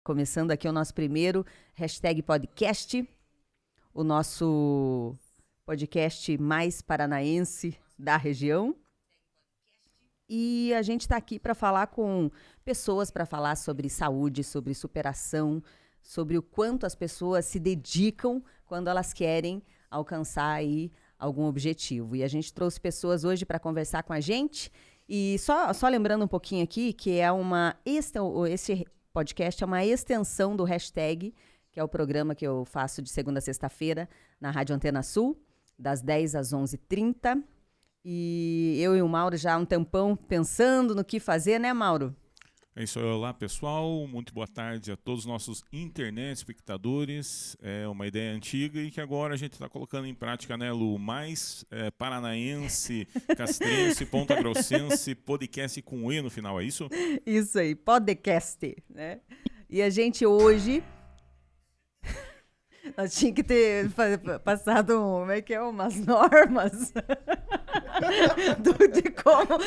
Começando aqui o nosso primeiro #podcast, o nosso podcast mais paranaense da região. E a gente está aqui para falar com pessoas, para falar sobre saúde, sobre superação, sobre o quanto as pessoas se dedicam quando elas querem alcançar aí algum objetivo. E a gente trouxe pessoas hoje para conversar com a gente. E só lembrando um pouquinho aqui que esse podcast é uma extensão do hashtag, que é o programa que eu faço de segunda a sexta-feira na Rádio Antena Sul, das 10 às 11h30. E eu e o Mauro já há um tempão pensando no que fazer, né, Mauro? É isso aí, olá pessoal, muito boa tarde a todos os nossos internet espectadores. É uma ideia antiga e que agora a gente está colocando em prática, né, Lu? Mais paranaense, castrense, ponta-grossense, podcast com E no final, é isso? Isso aí, podcast, né? E a gente hoje... Nós tínhamos que ter passado umas normas de como...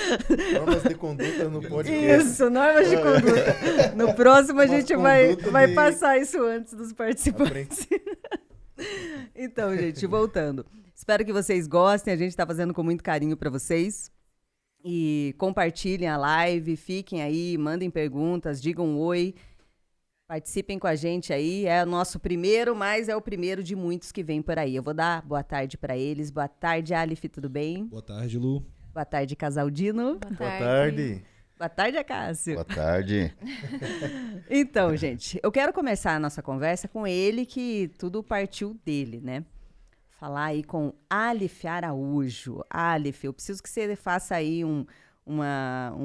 Normas de conduta no podcast. Isso, normas de conduta. No próximo a gente vai passar isso antes dos participantes. Então, gente, voltando. Espero que vocês gostem, a gente está fazendo com muito carinho para vocês. E compartilhem a live, fiquem aí, mandem perguntas, digam um oi. Participem com a gente aí, é o nosso primeiro, mas é o primeiro de muitos que vem por aí. Eu vou dar boa tarde para eles. Boa tarde, Alif, tudo bem? Boa tarde, Lu. Boa tarde, Casaldino. Boa tarde. Boa tarde, Acácio. Boa tarde. Então, gente, eu quero começar a nossa conversa com ele, que tudo partiu dele, né? Falar aí com Alif Araújo. Alif, eu preciso que você faça aí um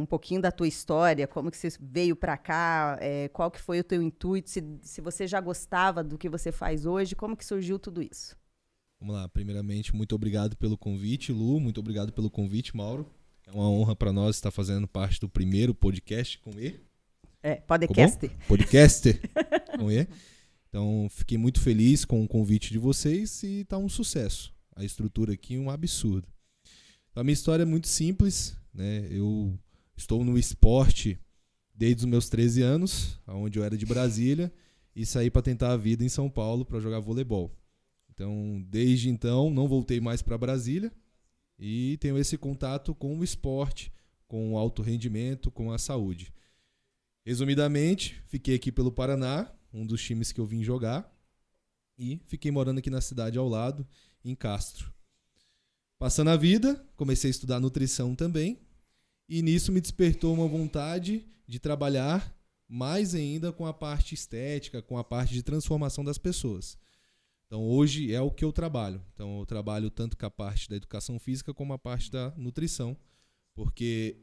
pouquinho da tua história, como que você veio para cá, qual que foi o teu intuito, se você já gostava do que você faz hoje, como que surgiu tudo isso? Vamos lá, primeiramente, muito obrigado pelo convite, Lu, muito obrigado pelo convite, Mauro. É uma honra para nós estar fazendo parte do primeiro podcast com E. Podcast. Podcast com E. Então, fiquei muito feliz com o convite de vocês e está um sucesso. A estrutura aqui é um absurdo. A minha história é muito simples, né? Eu estou no esporte desde os meus 13 anos, onde eu era de Brasília, e saí para tentar a vida em São Paulo para jogar voleibol. Então, desde então, não voltei mais para Brasília e tenho esse contato com o esporte, com o alto rendimento, com a saúde. Resumidamente, fiquei aqui pelo Paraná, um dos times que eu vim jogar, e fiquei morando aqui na cidade ao lado, em Castro. Passando a vida, comecei a estudar nutrição também, e nisso me despertou uma vontade de trabalhar mais ainda com a parte estética, com a parte de transformação das pessoas. Então hoje é o que eu trabalho. Então eu trabalho tanto com a parte da educação física como a parte da nutrição, porque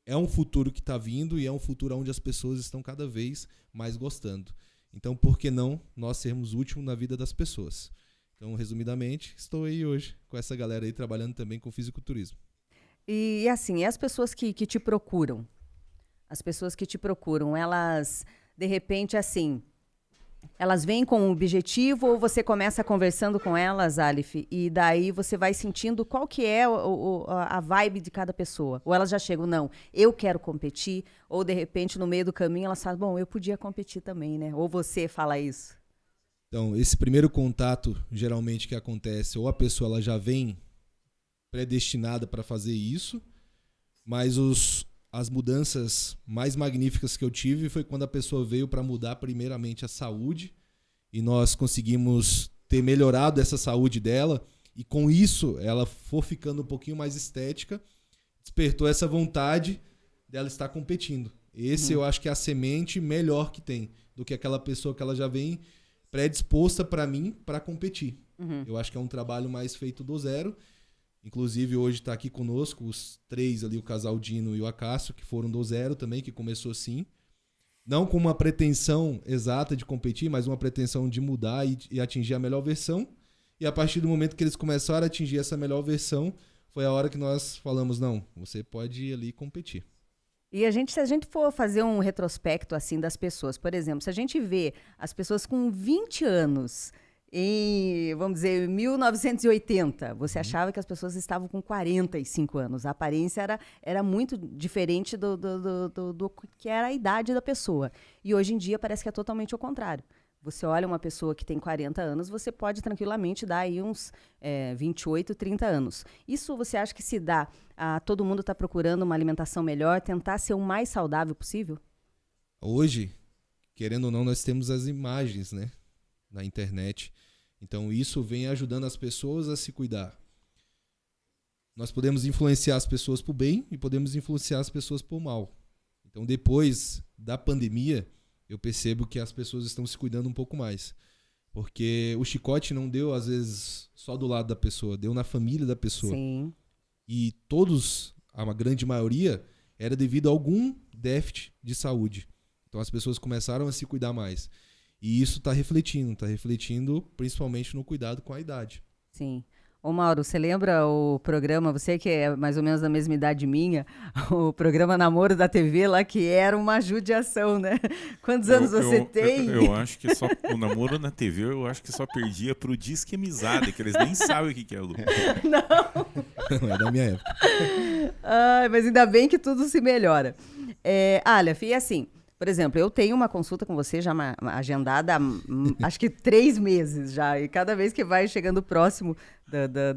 é um futuro que está vindo e é um futuro onde as pessoas estão cada vez mais gostando. Então por que não nós sermos úteis na vida das pessoas? Então, resumidamente, estou aí hoje com essa galera aí trabalhando também com fisiculturismo. E assim, as pessoas que te procuram? As pessoas que te procuram, elas, de repente, assim, elas vêm com um objetivo ou você começa conversando com elas, Alif, e daí você vai sentindo qual que é a vibe de cada pessoa? Ou elas já chegam, não, eu quero competir, ou de repente, no meio do caminho, elas falam, bom, eu podia competir também, né? Ou você fala isso? Então, esse primeiro contato, geralmente, que acontece, ou a pessoa ela já vem predestinada para fazer isso, mas as mudanças mais magníficas que eu tive foi quando a pessoa veio para mudar primeiramente a saúde, e nós conseguimos ter melhorado essa saúde dela, e com isso ela for ficando um pouquinho mais estética, despertou essa vontade dela estar competindo. Esse eu acho que é a semente melhor que tem, do que aquela pessoa que ela já vem predisposta para mim para competir. Eu acho que é um trabalho mais feito do zero. Inclusive hoje está aqui conosco os três ali, o Casaldino e o Acácio, que foram do zero também, que começou assim. Não com uma pretensão exata de competir, mas uma pretensão de mudar e atingir a melhor versão. E a partir do momento que eles começaram a atingir essa melhor versão, foi a hora que nós falamos, não, você pode ir ali competir. E se a gente for fazer um retrospecto assim das pessoas, por exemplo, se a gente vê as pessoas com 20 anos vamos dizer, 1980, você achava que as pessoas estavam com 45 anos. A aparência era muito diferente do que era a idade da pessoa. E hoje em dia parece que é totalmente ao contrário. Você olha uma pessoa que tem 40 anos, você pode tranquilamente dar aí uns 28, 30 anos. Isso você acha que se dá a todo mundo está procurando uma alimentação melhor, tentar ser o mais saudável possível? Hoje, querendo ou não, nós temos as imagens, né, na internet. Então, isso vem ajudando as pessoas a se cuidar. Nós podemos influenciar as pessoas para o bem e podemos influenciar as pessoas para o mal. Então, depois da pandemia, eu percebo que as pessoas estão se cuidando um pouco mais. Porque o chicote não deu, às vezes, só do lado da pessoa, deu na família da pessoa. Sim. E todos, a grande maioria, era devido a algum déficit de saúde. Então as pessoas começaram a se cuidar mais. E isso está refletindo principalmente no cuidado com a idade. Sim. Ô Mauro, você lembra o programa, você que é mais ou menos da mesma idade minha, o programa Namoro da TV lá, que era uma judiação, né? Quantos anos você tem? Eu acho que só o Namoro na TV, eu acho que só perdia pro Disque Amizade, que eles nem sabem o que é, Lu. Não. É da minha época. Ai, mas ainda bem que tudo se melhora. Aleph, e assim, por exemplo, eu tenho uma consulta com você já agendada há, acho que 3 meses já, e cada vez que vai chegando próximo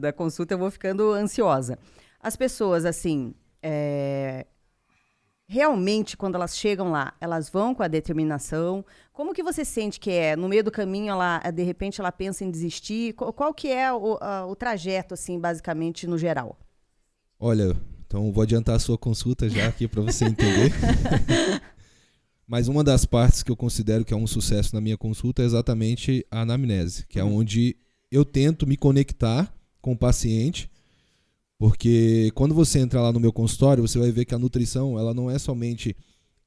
da consulta eu vou ficando ansiosa. As pessoas, assim, realmente, quando elas chegam lá, elas vão com a determinação? Como que você sente que no meio do caminho, de repente, ela pensa em desistir? Qual que é o trajeto, assim, basicamente, no geral? Olha, então vou adiantar a sua consulta já aqui para você entender. Mas uma das partes que eu considero que é um sucesso na minha consulta é exatamente a anamnese, que é onde eu tento me conectar com o paciente, porque quando você entra lá no meu consultório, você vai ver que a nutrição ela não é somente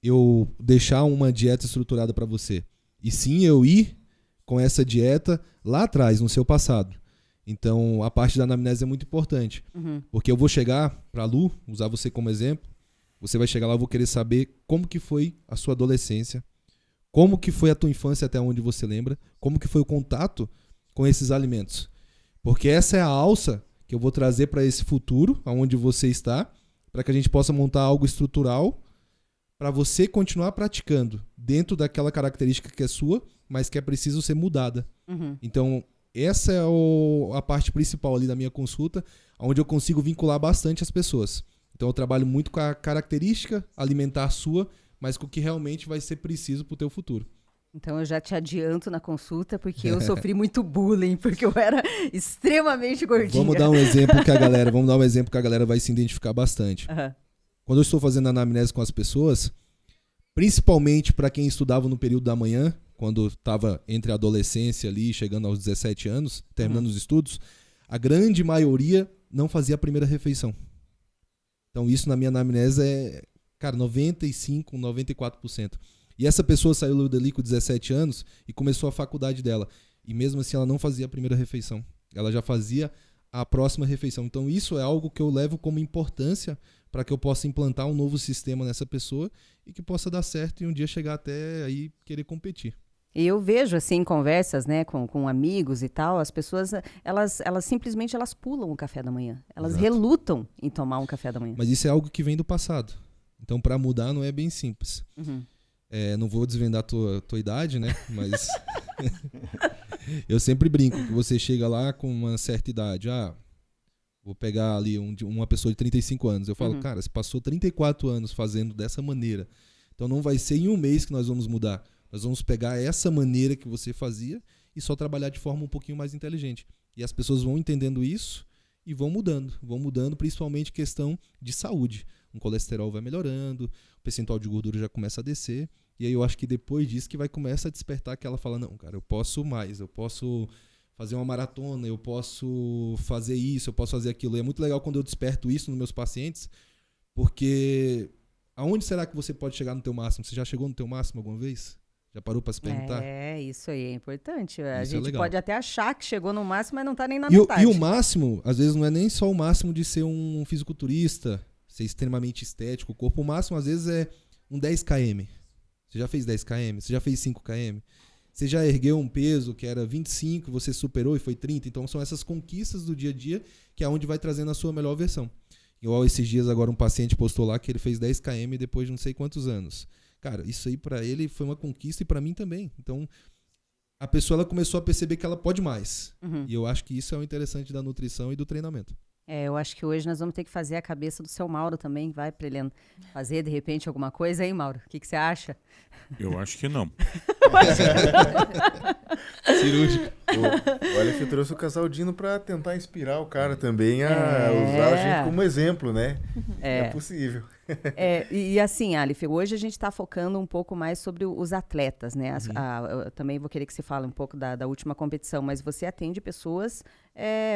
eu deixar uma dieta estruturada para você, e sim eu ir com essa dieta lá atrás, no seu passado. Então, a parte da anamnese é muito importante, porque eu vou chegar para a Lu, usar você como exemplo, você vai chegar lá, eu vou querer saber como que foi a sua adolescência, como que foi a tua infância até onde você lembra, como que foi o contato com esses alimentos. Porque essa é a alça que eu vou trazer para esse futuro, aonde você está, para que a gente possa montar algo estrutural para você continuar praticando dentro daquela característica que é sua, mas que é preciso ser mudada. Então, essa é a parte principal ali da minha consulta, onde eu consigo vincular bastante as pessoas. Então eu trabalho muito com a característica alimentar sua, mas com o que realmente vai ser preciso para o teu futuro. Então eu já te adianto na consulta, porque eu sofri muito bullying, porque eu era extremamente gordinha. Vamos dar um exemplo que a galera vai se identificar bastante. Quando eu estou fazendo anamnese com as pessoas, principalmente para quem estudava no período da manhã, quando estava entre a adolescência ali, chegando aos 17 anos, terminando os estudos, a grande maioria não fazia a primeira refeição. Então isso na minha anamnese é, 95%, 94%. E essa pessoa saiu dali com 17 anos e começou a faculdade dela. E mesmo assim ela não fazia a primeira refeição. Ela já fazia a próxima refeição. Então isso é algo que eu levo como importância para que eu possa implantar um novo sistema nessa pessoa e que possa dar certo e um dia chegar até aí querer competir. E eu vejo, assim, conversas, né, com amigos e tal, as pessoas, elas simplesmente pulam o café da manhã. Elas relutam em tomar um café da manhã. Mas isso é algo que vem do passado. Então, para mudar, não é bem simples. Não vou desvendar a tua idade, né, mas eu sempre brinco que você chega lá com uma certa idade. Vou pegar ali uma pessoa de 35 anos. Eu falo, cara, você passou 34 anos fazendo dessa maneira. Então, não vai ser em um mês que nós vamos mudar. Nós vamos pegar essa maneira que você fazia e só trabalhar de forma um pouquinho mais inteligente. E as pessoas vão entendendo isso e vão mudando principalmente questão de saúde. O colesterol vai melhorando, o percentual de gordura já começa a descer. E aí eu acho que depois disso que vai começar a despertar que ela fala, não, cara, eu posso mais, eu posso fazer uma maratona, eu posso fazer isso, eu posso fazer aquilo. E é muito legal quando eu desperto isso nos meus pacientes, porque aonde será que você pode chegar no teu máximo? Você já chegou no teu máximo alguma vez? Já parou para se perguntar? Isso aí é importante. A Isso gente pode até achar que chegou no máximo, mas não está nem na metade. E o máximo, às vezes, não é nem só o máximo de ser um fisiculturista, ser extremamente estético. O corpo, o máximo, às vezes, é um 10 km. Você já fez 10 km? Você já fez 5 km? Você já ergueu um peso que era 25, você superou e foi 30. Então são essas conquistas do dia a dia que é onde vai trazendo a sua melhor versão. Igual esses dias agora um paciente postou lá que ele fez 10 km depois de não sei quantos anos. Cara, isso aí pra ele foi uma conquista e pra mim também. Então a pessoa ela começou a perceber que ela pode mais. E eu acho que isso é o interessante da nutrição e do treinamento. Eu acho que hoje nós vamos ter que fazer a cabeça do seu Mauro também. Vai para ele fazer, de repente, alguma coisa, hein, Mauro? O que você acha? Eu acho que não. Cirúrgico. O Aleph trouxe o casal Dino pra tentar inspirar o cara também a usar a gente como exemplo, né? É possível. E assim, Aleph, hoje a gente está focando um pouco mais sobre os atletas, né? Eu também vou querer que você fale um pouco da última competição, mas você atende pessoas,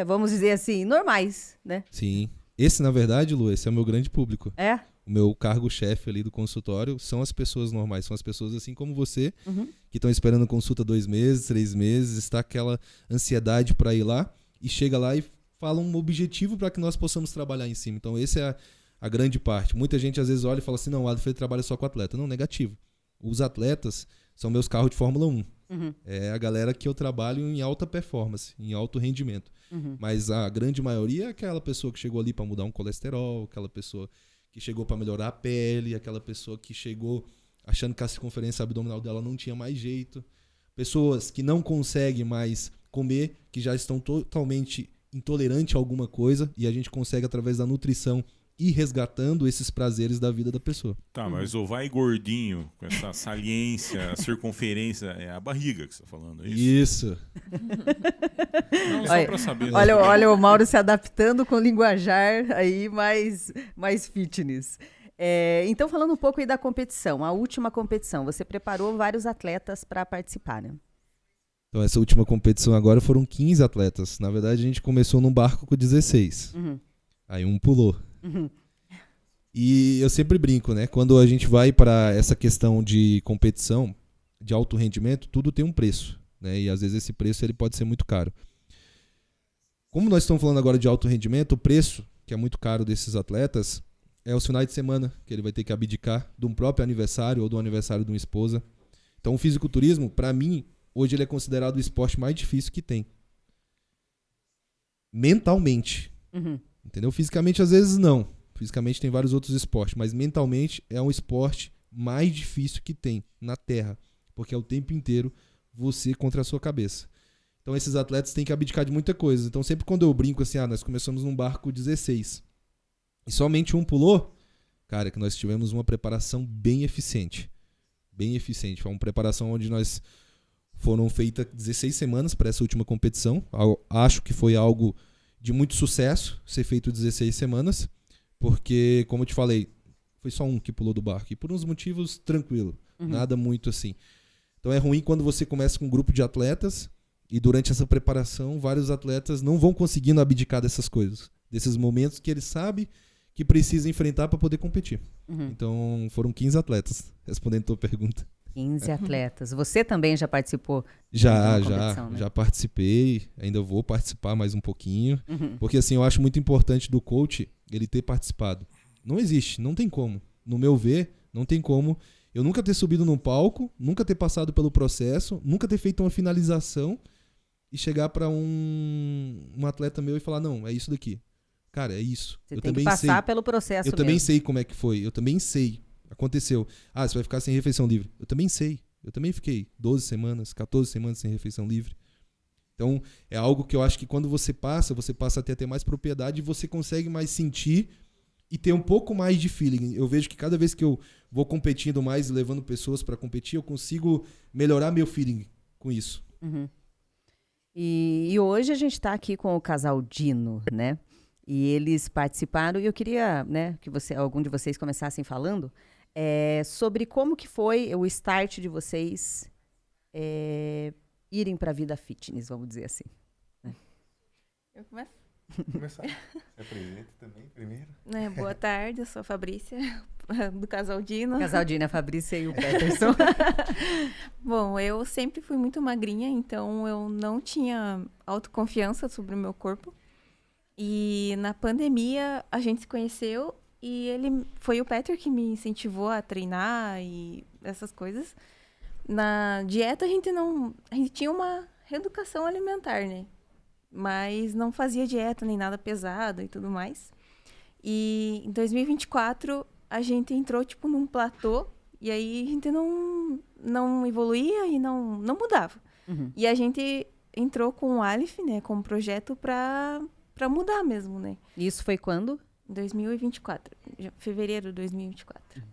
vamos dizer assim, normais, né? Sim. Esse, na verdade, Lu, esse é o meu grande público. É? O meu cargo-chefe ali do consultório são as pessoas normais, são as pessoas assim como você, que estão esperando consulta 2 meses, 3 meses, está aquela ansiedade para ir lá e chega lá e fala um objetivo para que nós possamos trabalhar em cima. Então, esse é a grande parte. Muita gente às vezes olha e fala assim, não, o Aleph trabalha só com atleta. Não, negativo. Os atletas são meus carros de Fórmula 1. É a galera que eu trabalho em alta performance, em alto rendimento. Mas a grande maioria é aquela pessoa que chegou ali para mudar um colesterol, aquela pessoa que chegou para melhorar a pele, aquela pessoa que chegou achando que a circunferência abdominal dela não tinha mais jeito. Pessoas que não conseguem mais comer, que já estão totalmente intolerantes a alguma coisa e a gente consegue, através da nutrição, ir resgatando esses prazeres da vida da pessoa. Tá, mas o vai gordinho, com essa saliência, a circunferência, é a barriga que você está falando, é isso? Isso. Não, só para saber. Olha o Mauro se adaptando com linguajar aí mais fitness. Então, falando um pouco aí da competição, a última competição, você preparou vários atletas para participar, né? Então, essa última competição agora foram 15 atletas. Na verdade, a gente começou num barco com 16. Aí um pulou. E eu sempre brinco, né? Quando a gente vai para essa questão de competição, de alto rendimento, tudo tem um preço, né? E às vezes esse preço ele pode ser muito caro. Como nós estamos falando agora de alto rendimento, o preço, que é muito caro desses atletas, é os finais de semana, que ele vai ter que abdicar de um próprio aniversário ou do aniversário de uma esposa. Então o fisiculturismo, para mim, hoje ele é considerado o esporte mais difícil que tem. Mentalmente. Entendeu? Fisicamente, às vezes, não. Fisicamente tem vários outros esportes, mas mentalmente é um esporte mais difícil que tem na Terra, porque é o tempo inteiro você contra a sua cabeça. Então esses atletas têm que abdicar de muita coisa. Então sempre quando eu brinco assim, nós começamos num barco 16 e somente um pulou, cara, que nós tivemos uma preparação bem eficiente. Bem eficiente. Foi uma preparação onde nós foram feitas 16 semanas para essa última competição. Acho que foi algo de muito sucesso ser feito 16 semanas, porque, como eu te falei, foi só um que pulou do barco, e por uns motivos tranquilo, nada muito assim. Então é ruim quando você começa com um grupo de atletas e durante essa preparação vários atletas não vão conseguindo abdicar dessas coisas, desses momentos que eles sabem que precisam enfrentar para poder competir. Então foram 15 atletas, respondendo a tua pergunta. 15 atletas. Você também já participou? Já participei, ainda vou participar mais um pouquinho, porque assim, eu acho muito importante do coach ele ter participado. Não existe, não tem como. No meu ver, não tem como eu nunca ter subido num palco, nunca ter passado pelo processo, nunca ter feito uma finalização e chegar para um atleta meu e falar, não, é isso daqui. Cara, é isso. Você tem que passar pelo processo mesmo. Também sei como é que foi, eu também sei. Aconteceu. Você vai ficar sem refeição livre. Eu também sei. Eu também fiquei 12 semanas, 14 semanas sem refeição livre. Então, é algo que eu acho que quando você passa a ter mais propriedade e você consegue mais sentir e ter um pouco mais de feeling. Eu vejo que cada vez que eu vou competindo mais e levando pessoas para competir, eu consigo melhorar meu feeling com isso. E hoje a gente está aqui com o casal Dino, né? E eles participaram e eu queria, né, que algum de vocês começassem falando sobre como que foi o start de vocês irem para a vida fitness, vamos dizer assim. Eu começo? Começar. Se apresenta também primeiro. Boa tarde, eu sou a Fabrícia, do Casal Dino. Casal Dino, a Fabrícia e o Peterson. Bom, eu sempre fui muito magrinha, então eu não tinha autoconfiança sobre o meu corpo. E na pandemia a gente se conheceu e foi o Peter que me incentivou a treinar e essas coisas. Na dieta a gente tinha uma reeducação alimentar, né? Mas não fazia dieta nem nada pesado e tudo mais. E em 2024 a gente entrou tipo num platô e aí a gente não evoluía e não mudava. Uhum. E a gente entrou com o Aleph, né, como projeto para mudar mesmo, né? Isso foi quando? 2024, fevereiro de 2024.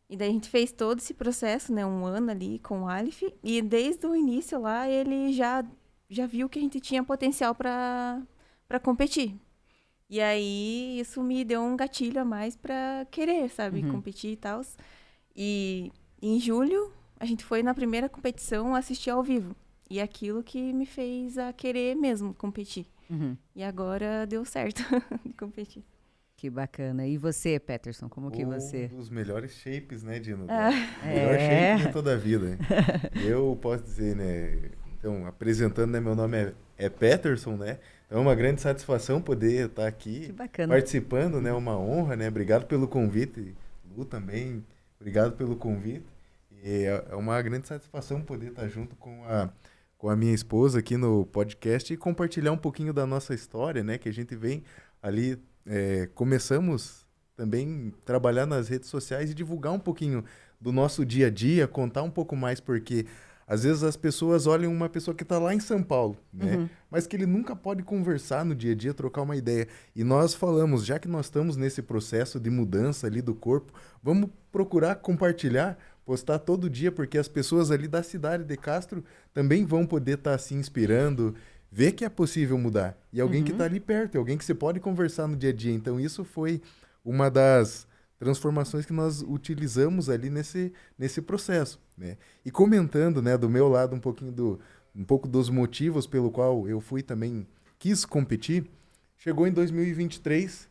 E daí a gente fez todo esse processo, né, um ano ali com o Aleph, e desde o início lá ele já viu que a gente tinha potencial para competir. E aí isso me deu um gatilho a mais para querer, sabe, competir e tal. E em julho a gente foi na primeira competição assistir ao vivo. E aquilo que me fez a querer mesmo competir. Uhum. E agora deu certo de competir. Que bacana. E você, Peterson, como que você... Um dos melhores shapes, né, Dino? Ah. O melhor shape de toda a vida. Eu posso dizer, né? Então, apresentando, né, meu nome é Peterson, né? Então é uma grande satisfação poder estar aqui participando, né? Uma honra, né? Obrigado pelo convite. Lu também, obrigado pelo convite. E é uma grande satisfação poder estar junto com a minha esposa aqui no podcast e compartilhar um pouquinho da nossa história, né? Que a gente vem ali... começamos também a trabalhar nas redes sociais e divulgar um pouquinho do nosso dia a dia, contar um pouco mais, porque às vezes as pessoas olham uma pessoa que está lá em São Paulo, né? Mas que ele nunca pode conversar no dia a dia, trocar uma ideia. E nós falamos, já que nós estamos nesse processo de mudança ali do corpo, vamos procurar compartilhar, postar todo dia, porque as pessoas ali da cidade de Castro também vão poder estar se inspirando, ver que é possível mudar. E alguém que está ali perto, alguém que você pode conversar no dia a dia. Então, isso foi uma das transformações que nós utilizamos ali nesse processo, né? E comentando, né, do meu lado um pouco dos motivos pelo qual eu quis competir, chegou em 2023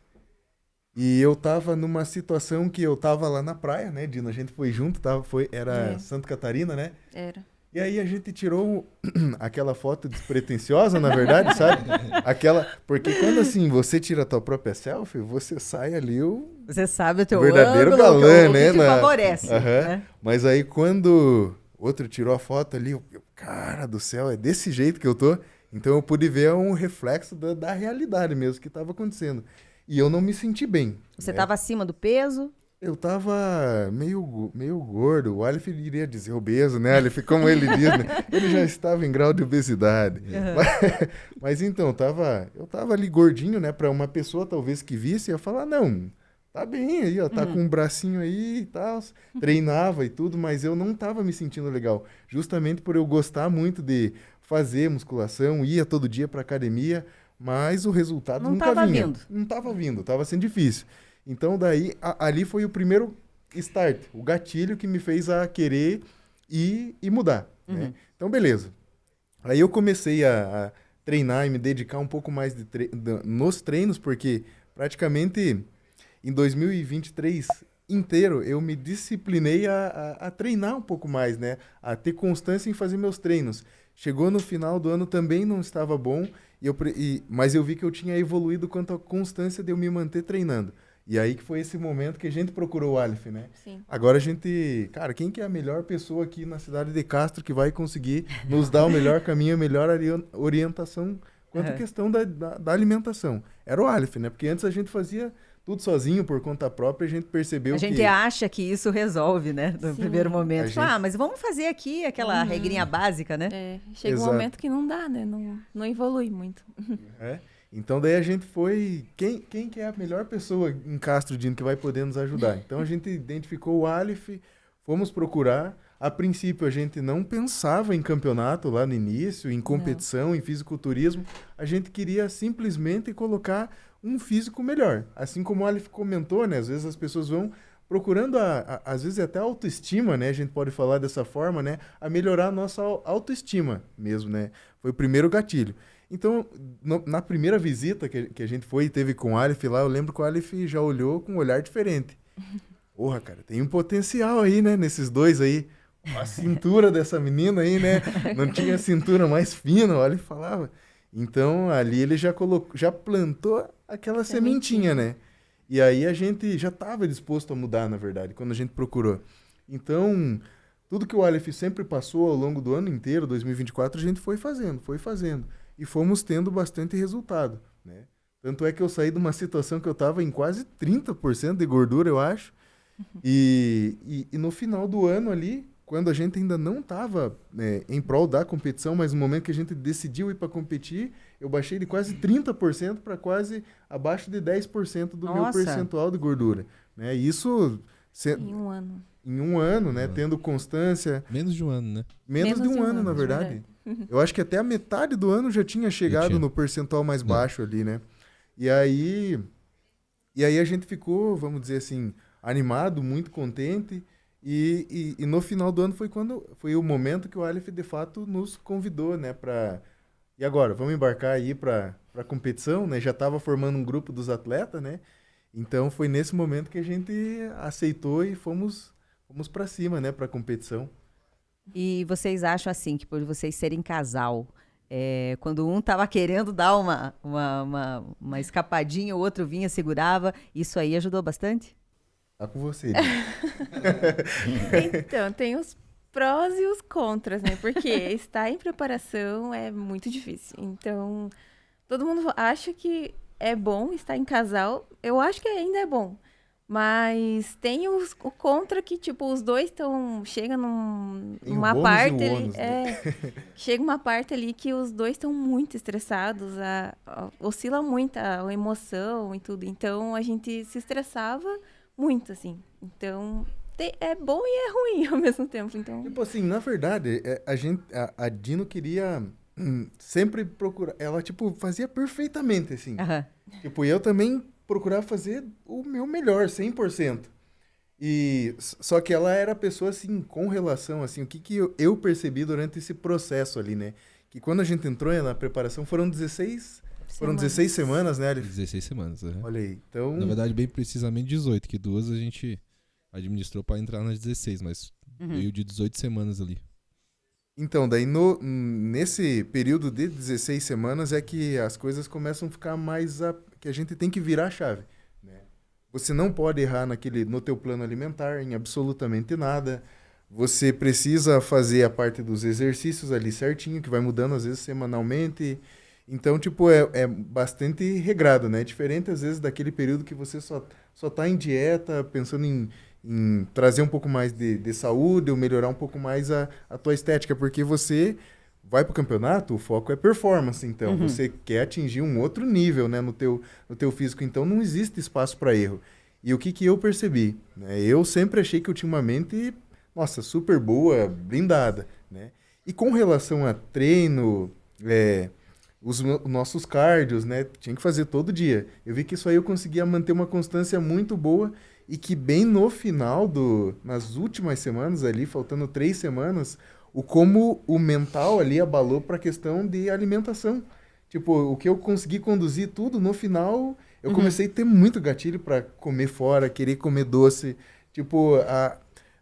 e eu estava numa situação que eu estava lá na praia, né, Dina? A gente foi junto, era Santa Catarina, né? Era. E aí a gente tirou aquela foto despretensiosa, na verdade, sabe? Porque quando assim, você tira a tua própria selfie, você sai ali Você sabe o teu verdadeiro ângulo, galã, o né? que te favorece. Né? Mas aí quando outro tirou a foto ali, cara do céu, é desse jeito que eu tô. Então eu pude ver um reflexo da realidade mesmo que estava acontecendo. E eu não me senti bem. Você estava acima do peso? Eu tava meio gordo. O Aleph iria dizer obeso, né, Aleph? Como ele diz, né? Ele já estava em grau de obesidade. Mas então, eu tava ali gordinho, né? Para uma pessoa talvez que visse, ia falar, não, tá bem aí, ó, tá com um bracinho aí e tal. Treinava e tudo, mas eu não tava me sentindo legal. Justamente por eu gostar muito de fazer musculação, ia todo dia pra academia, mas o resultado nunca vinha. Não tava vindo, tava sendo difícil. Então, daí, ali foi o primeiro start, o gatilho que me fez a querer ir e mudar, né? Então, beleza. Aí eu comecei a treinar e me dedicar um pouco mais nos treinos, porque praticamente em 2023 inteiro eu me disciplinei a treinar um pouco mais, né? A ter constância em fazer meus treinos. Chegou no final do ano, também não estava bom, mas eu vi que eu tinha evoluído quanto à constância de eu me manter treinando. E aí que foi esse momento que a gente procurou o Aleph, né? Sim. Agora a gente... Cara, quem que é a melhor pessoa aqui na cidade de Castro que vai conseguir nos dar o melhor caminho, a melhor orientação quanto à questão da alimentação? Era o Aleph, né? Porque antes a gente fazia tudo sozinho, por conta própria, a gente percebeu que... A gente acha que isso resolve, né? No primeiro momento. Mas vamos fazer aqui aquela regrinha básica, né? Chega um momento que não dá, né? Não evolui muito. Então, daí a gente foi... Quem que é a melhor pessoa em Castro, Dino, que vai poder nos ajudar? Então, a gente identificou o Aleph, fomos procurar. A princípio, a gente não pensava em campeonato lá no início, em competição, em fisiculturismo. A gente queria simplesmente colocar um físico melhor. Assim como o Aleph comentou, né? Às vezes as pessoas vão procurando, às vezes até a autoestima, né? A gente pode falar dessa forma, né? A melhorar a nossa autoestima mesmo, né? Foi o primeiro gatilho. Então, na primeira visita que a gente foi e teve com o Aleph lá, eu lembro que o Aleph já olhou com um olhar diferente. Porra, cara, tem um potencial aí, né? Nesses dois aí. A cintura dessa menina aí, né? Não tinha a cintura mais fina, o Aleph falava. Então, ali ele já plantou aquela sementinha, né? E aí a gente já estava disposto a mudar, na verdade, quando a gente procurou. Então, tudo que o Aleph sempre passou ao longo do ano inteiro, 2024, a gente foi fazendo. E fomos tendo bastante resultado, né? Tanto é que eu saí de uma situação que eu estava em quase 30% de gordura, eu acho. E no final do ano ali, quando a gente ainda não estava em prol da competição, mas no momento que a gente decidiu ir para competir, eu baixei de quase 30% para quase abaixo de 10% do meu percentual de gordura, né? Isso... Em um ano. Em um ano, né? Tendo constância... Menos de um ano, né? Menos de um ano, na verdade. Eu acho que até a metade do ano já tinha chegado no percentual mais baixo ali, né? E aí a gente ficou, vamos dizer assim, animado, muito contente. E no final do ano foi o momento que o Aleph, de fato, nos convidou, né? E agora, vamos embarcar aí para a competição, né? Já estava formando um grupo dos atletas, né? Então, foi nesse momento que a gente aceitou e fomos para cima, né? Para a competição. E vocês acham, assim, que por vocês serem casal, quando um estava querendo dar uma escapadinha, o outro vinha, segurava, isso aí ajudou bastante? Tá com você. Então, tem os prós e os contras, né? Porque estar em preparação é muito difícil. Então, todo mundo acha que é bom estar em casal. Eu acho que ainda é bom. Mas tem o contra que, tipo, os dois chega numa parte ali, chega uma parte ali que os dois estão muito estressados, oscila muito a emoção e tudo. Então, a gente se estressava muito, assim. Então, é bom e é ruim ao mesmo tempo. Então... Tipo assim, na verdade, a Dino queria sempre procurar... Ela, tipo, fazia perfeitamente, assim. Tipo, eu também procurava fazer o meu melhor, 100%. Só que ela era a pessoa, assim, com relação, assim, o que eu percebi durante esse processo ali, né? Que quando a gente entrou na preparação, foram 16 semanas, né, Aleph? 16 semanas, Olha aí, então... Na verdade, bem precisamente 18, que 2 a gente administrou para entrar nas 16, mas veio de 18 semanas ali. Então, daí nesse período de 16 semanas é que as coisas começam a ficar mais... que a gente tem que virar a chave, né? Você não pode errar no teu plano alimentar, em absolutamente nada. Você precisa fazer a parte dos exercícios ali certinho, que vai mudando às vezes semanalmente. Então, tipo, é bastante regrado, né? Diferente às vezes daquele período que você só tá em dieta, pensando em trazer um pouco mais de saúde ou melhorar um pouco mais a tua estética, porque você vai pro campeonato, o foco é performance, então você quer atingir um outro nível, né, no teu físico, então não existe espaço para erro. E o que eu percebi, né? Eu sempre achei que eu tinha uma mente, nossa, super boa, blindada, né? E com relação a treino, os nossos cardios, né, tinha que fazer todo dia. Eu vi que isso aí eu conseguia manter uma constância muito boa e que bem no final nas últimas semanas ali, faltando 3 semanas, como o mental ali abalou para a questão de alimentação. Tipo, o que eu consegui conduzir tudo, no final, eu comecei a ter muito gatilho para comer fora, querer comer doce. Tipo,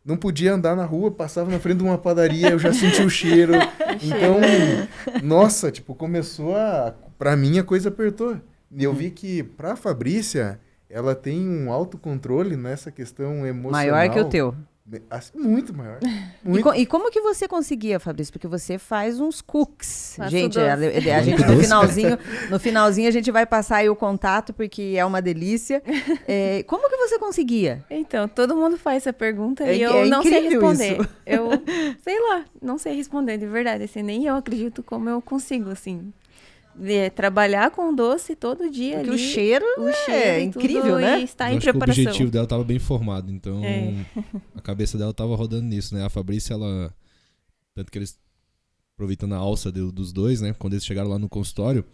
não podia andar na rua, passava na frente de uma padaria, eu já sentia o cheiro. Então, nossa, tipo, pra mim a coisa apertou. E eu vi que pra Fabrícia, ela tem um autocontrole nessa questão emocional. Maior que o teu. Muito maior. Muito. E como que você conseguia, Fabrício? Porque você faz uns cookies. Faço Gente, doce. a gente no finalzinho a gente vai passar aí o contato, porque é uma delícia. Como que você conseguia? Então, todo mundo faz essa pergunta e eu não sei responder. Isso. Eu, sei lá, não sei responder, de verdade. Assim, nem eu acredito como eu consigo, assim. Trabalhar com doce todo dia. Porque ali, o cheiro é incrível, né? E estar em acho que preparação. o objetivo dela estava bem formado, então a cabeça dela estava rodando nisso, né? A Fabrícia, tanto que eles, aproveitando a alça dos dois, né? Quando eles chegaram lá no consultório,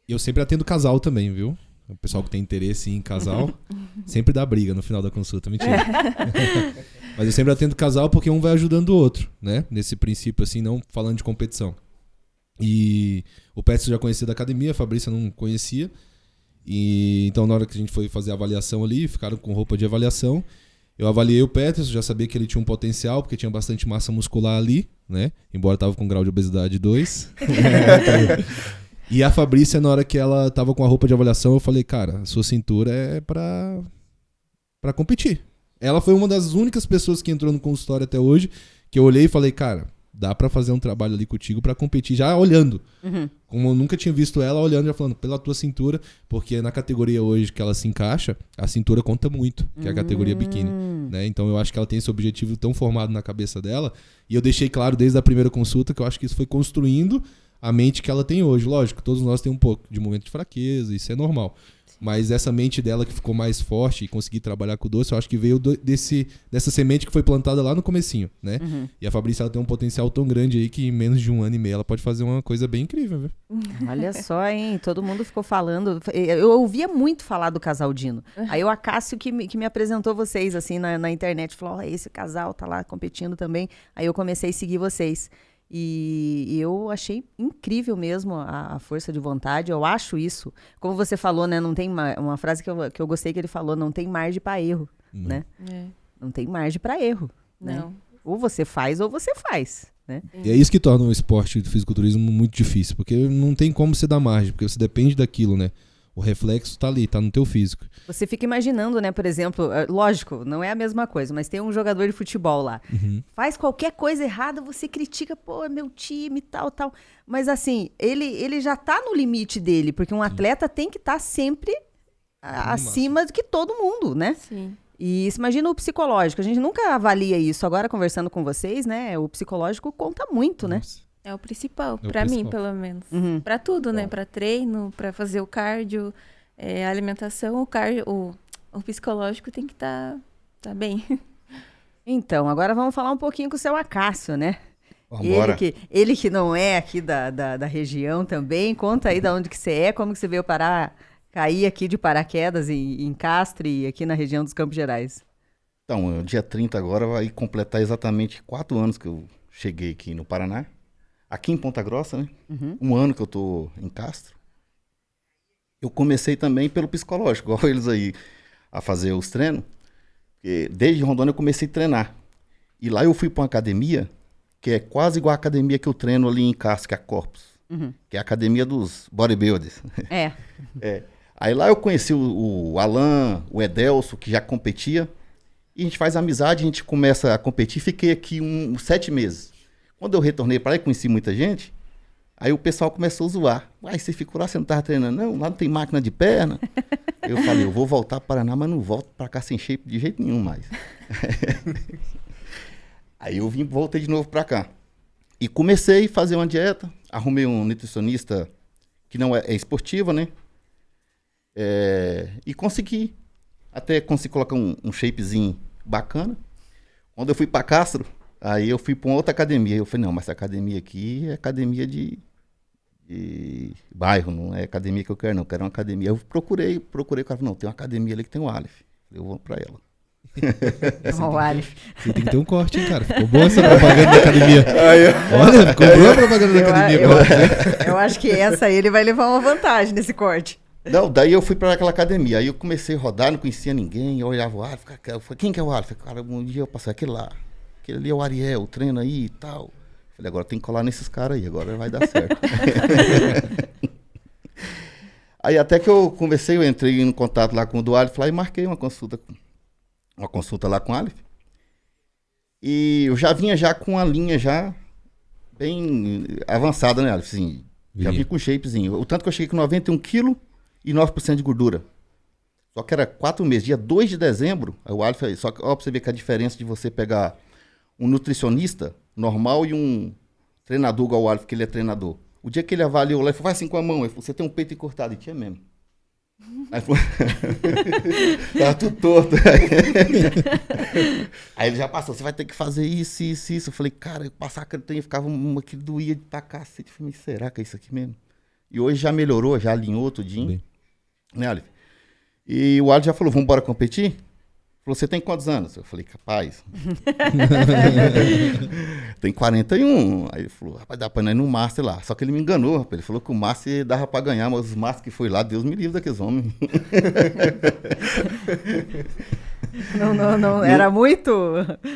eu sempre atendo casal também, viu? O pessoal que tem interesse em casal sempre dá briga no final da consulta, mentira. Mas eu sempre atendo casal porque um vai ajudando o outro, né? Nesse princípio, assim, não falando de competição. E o Peterson já conhecia da academia, a Fabrícia não conhecia. E então, na hora que a gente foi fazer a avaliação ali, ficaram com roupa de avaliação. Eu avaliei o Peterson, já sabia que ele tinha um potencial, porque tinha bastante massa muscular ali, né? Embora tava com grau de obesidade 2. E a Fabrícia, na hora que ela tava com a roupa de avaliação, eu falei, cara, a sua cintura é pra competir. Ela foi uma das únicas pessoas que entrou no consultório até hoje, que eu olhei e falei, cara, dá pra fazer um trabalho ali contigo pra competir, já olhando. Como eu nunca tinha visto ela olhando, já falando, pela tua cintura, porque na categoria hoje que ela se encaixa, a cintura conta muito, que é a categoria biquíni, né? Então eu acho que ela tem esse objetivo tão formado na cabeça dela, e eu deixei claro desde a primeira consulta que eu acho que isso foi construindo a mente que ela tem hoje. Lógico, todos nós temos um pouco de momento de fraqueza, isso é normal. Mas essa mente dela que ficou mais forte e conseguir trabalhar com o doce, eu acho que veio dessa semente que foi plantada lá no comecinho, né? E a Fabrícia, ela tem um potencial tão grande aí que em menos de 1 ano e meio ela pode fazer uma coisa bem incrível, viu? Olha só, hein? Todo mundo ficou falando. Eu ouvia muito falar do casal Dino. Aí o Acácio que me apresentou vocês, assim, na internet. Falou, esse casal tá lá competindo também. Aí eu comecei a seguir vocês. E eu achei incrível mesmo a força de vontade. Eu acho isso. Como você falou, né? Não tem uma frase que eu gostei que ele falou, não tem margem para erro, né? Não tem margem para erro. Não. Né? Ou você faz ou você faz, né? E é isso que torna o esporte do fisiculturismo muito difícil, porque não tem como você dar margem, porque você depende daquilo, né? O reflexo tá ali, tá no teu físico. Você fica imaginando, né, por exemplo, lógico, não é a mesma coisa, mas tem um jogador de futebol lá. Faz qualquer coisa errada, você critica, pô, é meu time, tal. Mas assim, ele já tá no limite dele, porque um atleta tem que estar sempre acima do que todo mundo, né? Sim. E isso, imagina o psicológico, a gente nunca avalia isso. Agora, conversando com vocês, né, o psicológico conta muito, né? É o principal, pra mim, pelo menos. Pra tudo, né? Pra treino, pra fazer o cardio, a alimentação, o psicológico tem que tá bem. Então, agora vamos falar um pouquinho com o seu Acácio, né? Vambora. Ele que não é aqui da região também, conta aí de onde que você é, como que você veio cair aqui de paraquedas em Castre e aqui na região dos Campos Gerais. Então, dia 30 agora vai completar exatamente 4 anos que eu cheguei aqui no Paraná. Aqui em Ponta Grossa, né? 1 ano que eu tô em Castro. Eu comecei também pelo psicológico, igual eles aí, a fazer os treinos. Porque desde Rondônia eu comecei a treinar. E lá eu fui para uma academia, que é quase igual a academia que eu treino ali em Castro, que é a Corpus. Que é a academia dos bodybuilders. Aí lá eu conheci o Alan, o Edelso, que já competia. E a gente faz amizade, a gente começa a competir. Fiquei aqui 7 meses. Quando eu retornei para lá e conheci muita gente, aí o pessoal começou a zoar. Você ficou lá, você não estava treinando? Não, lá não tem máquina de perna. Eu falei, eu vou voltar para o Paraná, mas não volto para cá sem shape de jeito nenhum mais. Aí eu voltei de novo para cá. E comecei a fazer uma dieta, arrumei um nutricionista que não é esportiva, né? E consegui colocar um shapezinho bacana. Quando eu fui para Castro, aí eu fui para uma outra academia. Eu falei, não, mas essa academia aqui é academia de bairro, não é academia que eu quero, não. Eu quero uma academia. Eu procurei, o cara falou, não, tem uma academia ali que tem o Aleph. Eu vou para ela. O Aleph. Você tem que ter um corte, hein, cara? Ficou boa essa propaganda da academia. Olha, ficou boa a propaganda da academia. Eu acho que essa aí ele vai levar uma vantagem nesse corte. Não, daí eu fui para aquela academia. Aí eu comecei a rodar, não conhecia ninguém. Eu olhava o Aleph, eu falei, quem que é o Aleph? Cara, um dia eu passei aquele lá. Aquele ali é o Ariel, treina aí e tal. Falei, agora tem que colar nesses caras aí, agora vai dar certo. Aí até que eu entrei em contato lá com o do Aleph lá e marquei uma consulta lá com o Aleph. E eu já vinha com a linha já bem avançada, né, Aleph? Assim, já vinha com shapezinho. O tanto que eu cheguei com 91 kg e 9% de gordura. Só que era 4 meses. Dia 2 de dezembro, o Aleph, só que ó, pra você ver que a diferença de você pegar um nutricionista normal e um treinador igual o Aleph, que ele é treinador. O dia que ele avaliou lá, ele falou, faz assim com a mão. Ele falou, você tem um peito encurtado. E tinha mesmo. Aí falou, tava tudo torto. Aí ele já passou, você vai ter que fazer isso. Eu falei, cara, eu passava aquele trem, ficava uma que doía pra cacete. Eu falei, será que é isso aqui mesmo? E hoje já melhorou, já alinhou tudinho. Né, Aleph? E o Aleph já falou, vamos embora competir? Falou, você tem quantos anos? Eu falei, capaz. Tem 41. Aí ele falou, rapaz, dá pra ir no Master lá. Só que ele me enganou, rapaz. Ele falou que o Master dava pra ganhar, mas os Master que foi lá, Deus me livre daqueles homens. Não, era muito?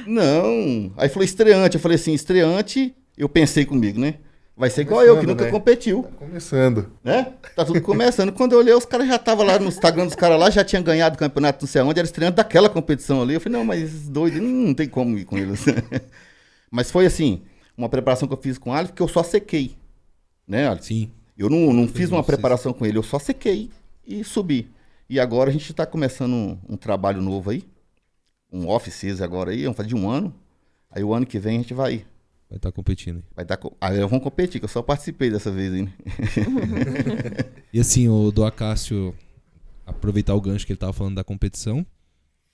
Não. Aí falou estreante. Eu falei assim, estreante, eu pensei comigo, né? Vai ser igual eu, que nunca competiu. Tá começando. Né? Tá tudo começando. Quando eu olhei, os caras já estavam lá no Instagram dos caras lá, já tinham ganhado o campeonato não sei onde, era estreante daquela competição ali. Eu falei, não, mas doido, não tem como ir com eles. Mas foi assim, uma preparação que eu fiz com o Aleph, que eu só sequei. Né, Aleph? Sim. Eu não fiz uma preparação com ele, eu só sequei e subi. E agora a gente está começando um trabalho novo aí, um off-season agora aí, vamos fazer de um ano. Aí o ano que vem a gente vai estar competindo. Aí vamos competir, que eu só participei dessa vez aí. E assim, o do Acácio, aproveitar o gancho que ele estava falando da competição.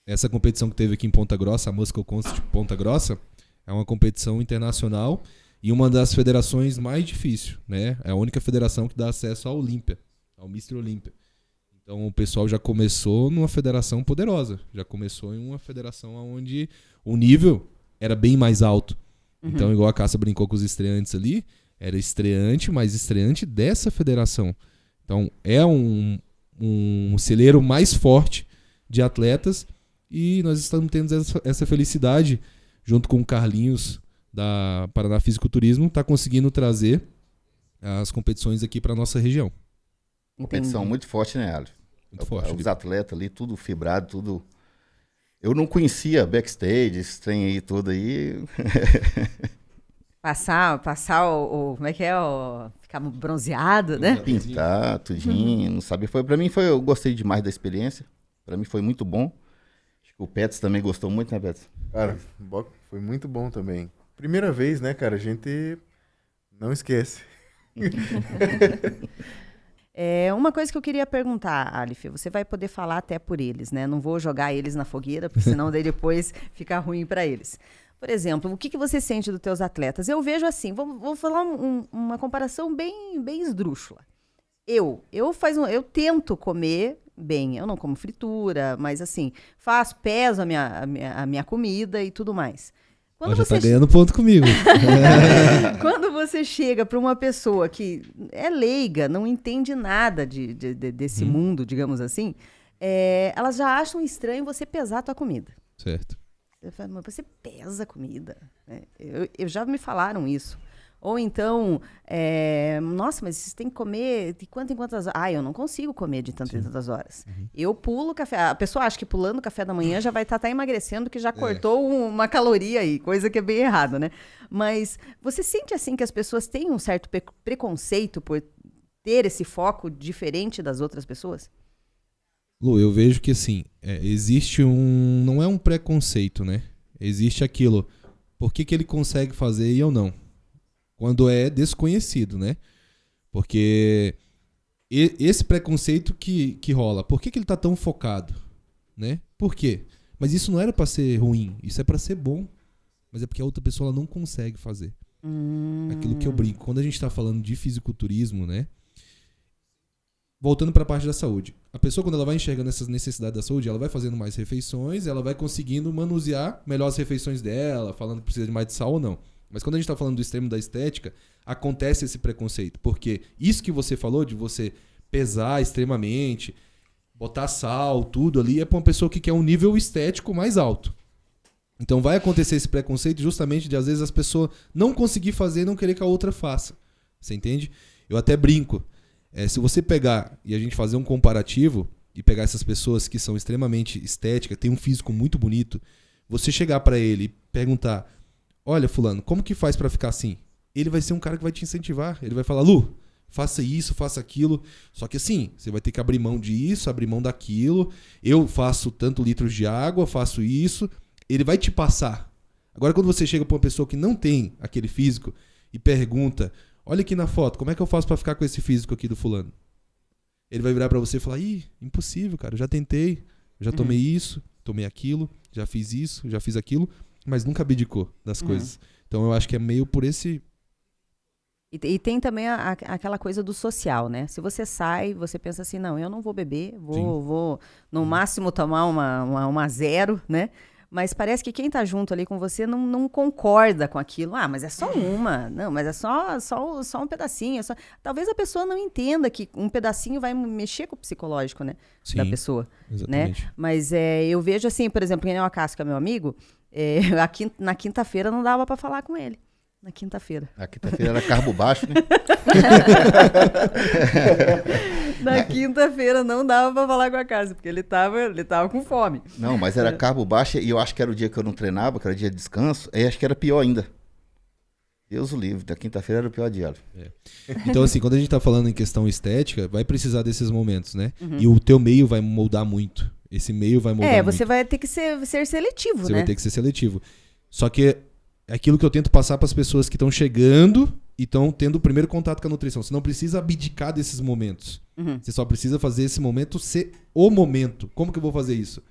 Essa competição que teve aqui em Ponta Grossa, a Muscle Contest de Ponta Grossa, é uma competição internacional e uma das federações mais difíceis, né? É a única federação que dá acesso à Olímpia, ao Mr. Olímpia. Então o pessoal já começou numa federação poderosa, já começou em uma federação onde o nível era bem mais alto. Então, igual a Cássia brincou com os estreantes ali, era estreante, mas estreante dessa federação. Então, é um celeiro mais forte de atletas e nós estamos tendo essa felicidade, junto com o Carlinhos da Paraná Fisiculturismo, está conseguindo trazer as competições aqui para nossa região. Competição muito forte, né, Aleph? Muito forte. Os atletas ali, tudo fibrado, tudo... Eu não conhecia backstage, esse trem aí, tudo aí. Passar como é que é? Ficar bronzeado, né? Pintar, tudinho, não sabe. Pra mim eu gostei demais da experiência. Pra mim foi muito bom. Acho que o Pets também gostou muito, né, Pets? Cara, foi muito bom também. Primeira vez, né, cara? A gente não esquece. Uma coisa que eu queria perguntar, Aleph, você vai poder falar até por eles, né? Não vou jogar eles na fogueira, porque senão daí depois fica ruim para eles. Por exemplo, o que você sente dos teus atletas? Eu vejo assim, vou falar uma comparação bem esdrúxula. Eu tento comer bem, eu não como fritura, mas assim, peso a minha comida e tudo mais. Ela já tá ganhando ponto comigo. Quando você chega para uma pessoa que é leiga, não entende nada desse mundo, digamos assim, elas já acham estranho você pesar a tua comida. Certo. Você fala, mas você pesa a comida? Eu já me falaram isso. Ou então, nossa, mas você tem que comer de quanto em quantas horas? Eu não consigo comer de tantas em tantas horas. Eu pulo o café. A pessoa acha que pulando o café da manhã já vai estar emagrecendo, que já cortou uma caloria aí, coisa que é bem errada, né? Mas você sente assim que as pessoas têm um certo preconceito por ter esse foco diferente das outras pessoas? Lu, eu vejo que assim, existe não é um preconceito, né? Existe aquilo, por que ele consegue fazer e eu não? Quando é desconhecido, né? Porque esse preconceito que rola, por que ele tá tão focado, né? Por quê? Mas isso não era para ser ruim, isso é para ser bom. Mas é porque a outra pessoa ela não consegue fazer. Aquilo que eu brinco. Quando a gente tá falando de fisiculturismo, né? Voltando para a parte da saúde. A pessoa, quando ela vai enxergando essas necessidades da saúde, ela vai fazendo mais refeições, ela vai conseguindo manusear melhor as refeições dela, falando que precisa de mais de sal ou não. Mas quando a gente está falando do extremo da estética, acontece esse preconceito. Porque isso que você falou, de você pesar extremamente, botar sal, tudo ali, é para uma pessoa que quer um nível estético mais alto. Então vai acontecer esse preconceito justamente de, às vezes, as pessoas não conseguir fazer e não querer que a outra faça. Você entende? Eu até brinco. Se você pegar e a gente fazer um comparativo e pegar essas pessoas que são extremamente estéticas, tem um físico muito bonito, você chegar para ele e perguntar: olha, fulano, como que faz para ficar assim? Ele vai ser um cara que vai te incentivar. Ele vai falar: Lu, faça isso, faça aquilo. Só que assim, você vai ter que abrir mão disso, abrir mão daquilo. Eu faço tanto litros de água, faço isso. Ele vai te passar. Agora, quando você chega para uma pessoa que não tem aquele físico e pergunta: olha aqui na foto, como é que eu faço para ficar com esse físico aqui do fulano? Ele vai virar para você e falar: impossível, cara, eu já tentei, já tomei isso, tomei aquilo, já fiz isso, já fiz aquilo, mas nunca abdicou das coisas. Então eu acho que é meio por esse... E tem também aquela coisa do social, né? Se você sai, você pensa assim: não, eu não vou beber, vou no máximo tomar uma zero, né? Mas parece que quem tá junto ali com você não concorda com aquilo. Mas é só uma. Não, mas é só um pedacinho. Talvez a pessoa não entenda que um pedacinho vai mexer com o psicológico, né? Sim, da pessoa. Exatamente. Né? Mas eu vejo assim, por exemplo, quem é o Acácio, que é meu amigo, na quinta-feira não dava para falar com ele. Na quinta-feira. Na quinta-feira era carbo baixo, né? Na quinta-feira não dava pra falar com a Cássio, porque ele tava com fome. Não, mas era carbo baixo e eu acho que era o dia que eu não treinava, que era dia de descanso, aí acho que era pior ainda. Deus o livre, da quinta-feira era o pior dia. Então, assim, quando a gente tá falando em questão estética, vai precisar desses momentos, né? E o teu meio vai moldar muito. Esse meio vai moldar muito. Você vai ter que ser seletivo, Você né? vai ter que ser seletivo. Só que é aquilo que eu tento passar para as pessoas que estão chegando e estão tendo o primeiro contato com a nutrição. Você não precisa abdicar desses momentos. Você só precisa fazer esse momento ser o momento. Como que eu vou fazer isso?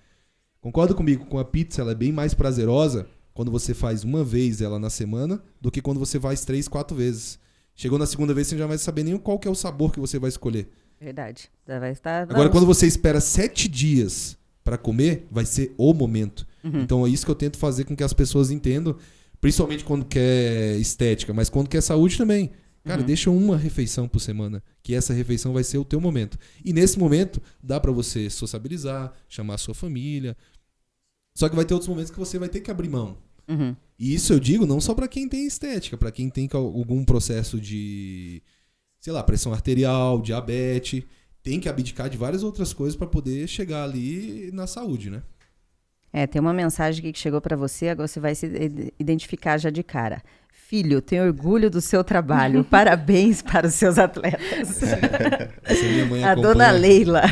Concorda comigo? Com a pizza, ela é bem mais prazerosa quando você faz uma vez ela na semana do que quando você faz 3, 4 vezes. Chegou na segunda vez, você já vai saber nem qual que é o sabor que você vai escolher. Verdade. Já vai estar... Agora, quando você espera 7 dias para comer, vai ser o momento. Então é isso que eu tento fazer com que as pessoas entendam, principalmente quando quer estética, mas quando quer saúde também. Cara, deixa uma refeição por semana, que essa refeição vai ser o teu momento. E nesse momento, dá para você sociabilizar, chamar a sua família. Só que vai ter outros momentos que você vai ter que abrir mão. E isso eu digo não só para quem tem estética, para quem tem algum processo de, sei lá, pressão arterial, diabetes, tem que abdicar de várias outras coisas para poder chegar ali na saúde, né? Tem uma mensagem aqui que chegou para você, agora você vai se identificar já de cara. Filho, tenho orgulho do seu trabalho. Parabéns para os seus atletas. Essa minha mãe a dona Leila.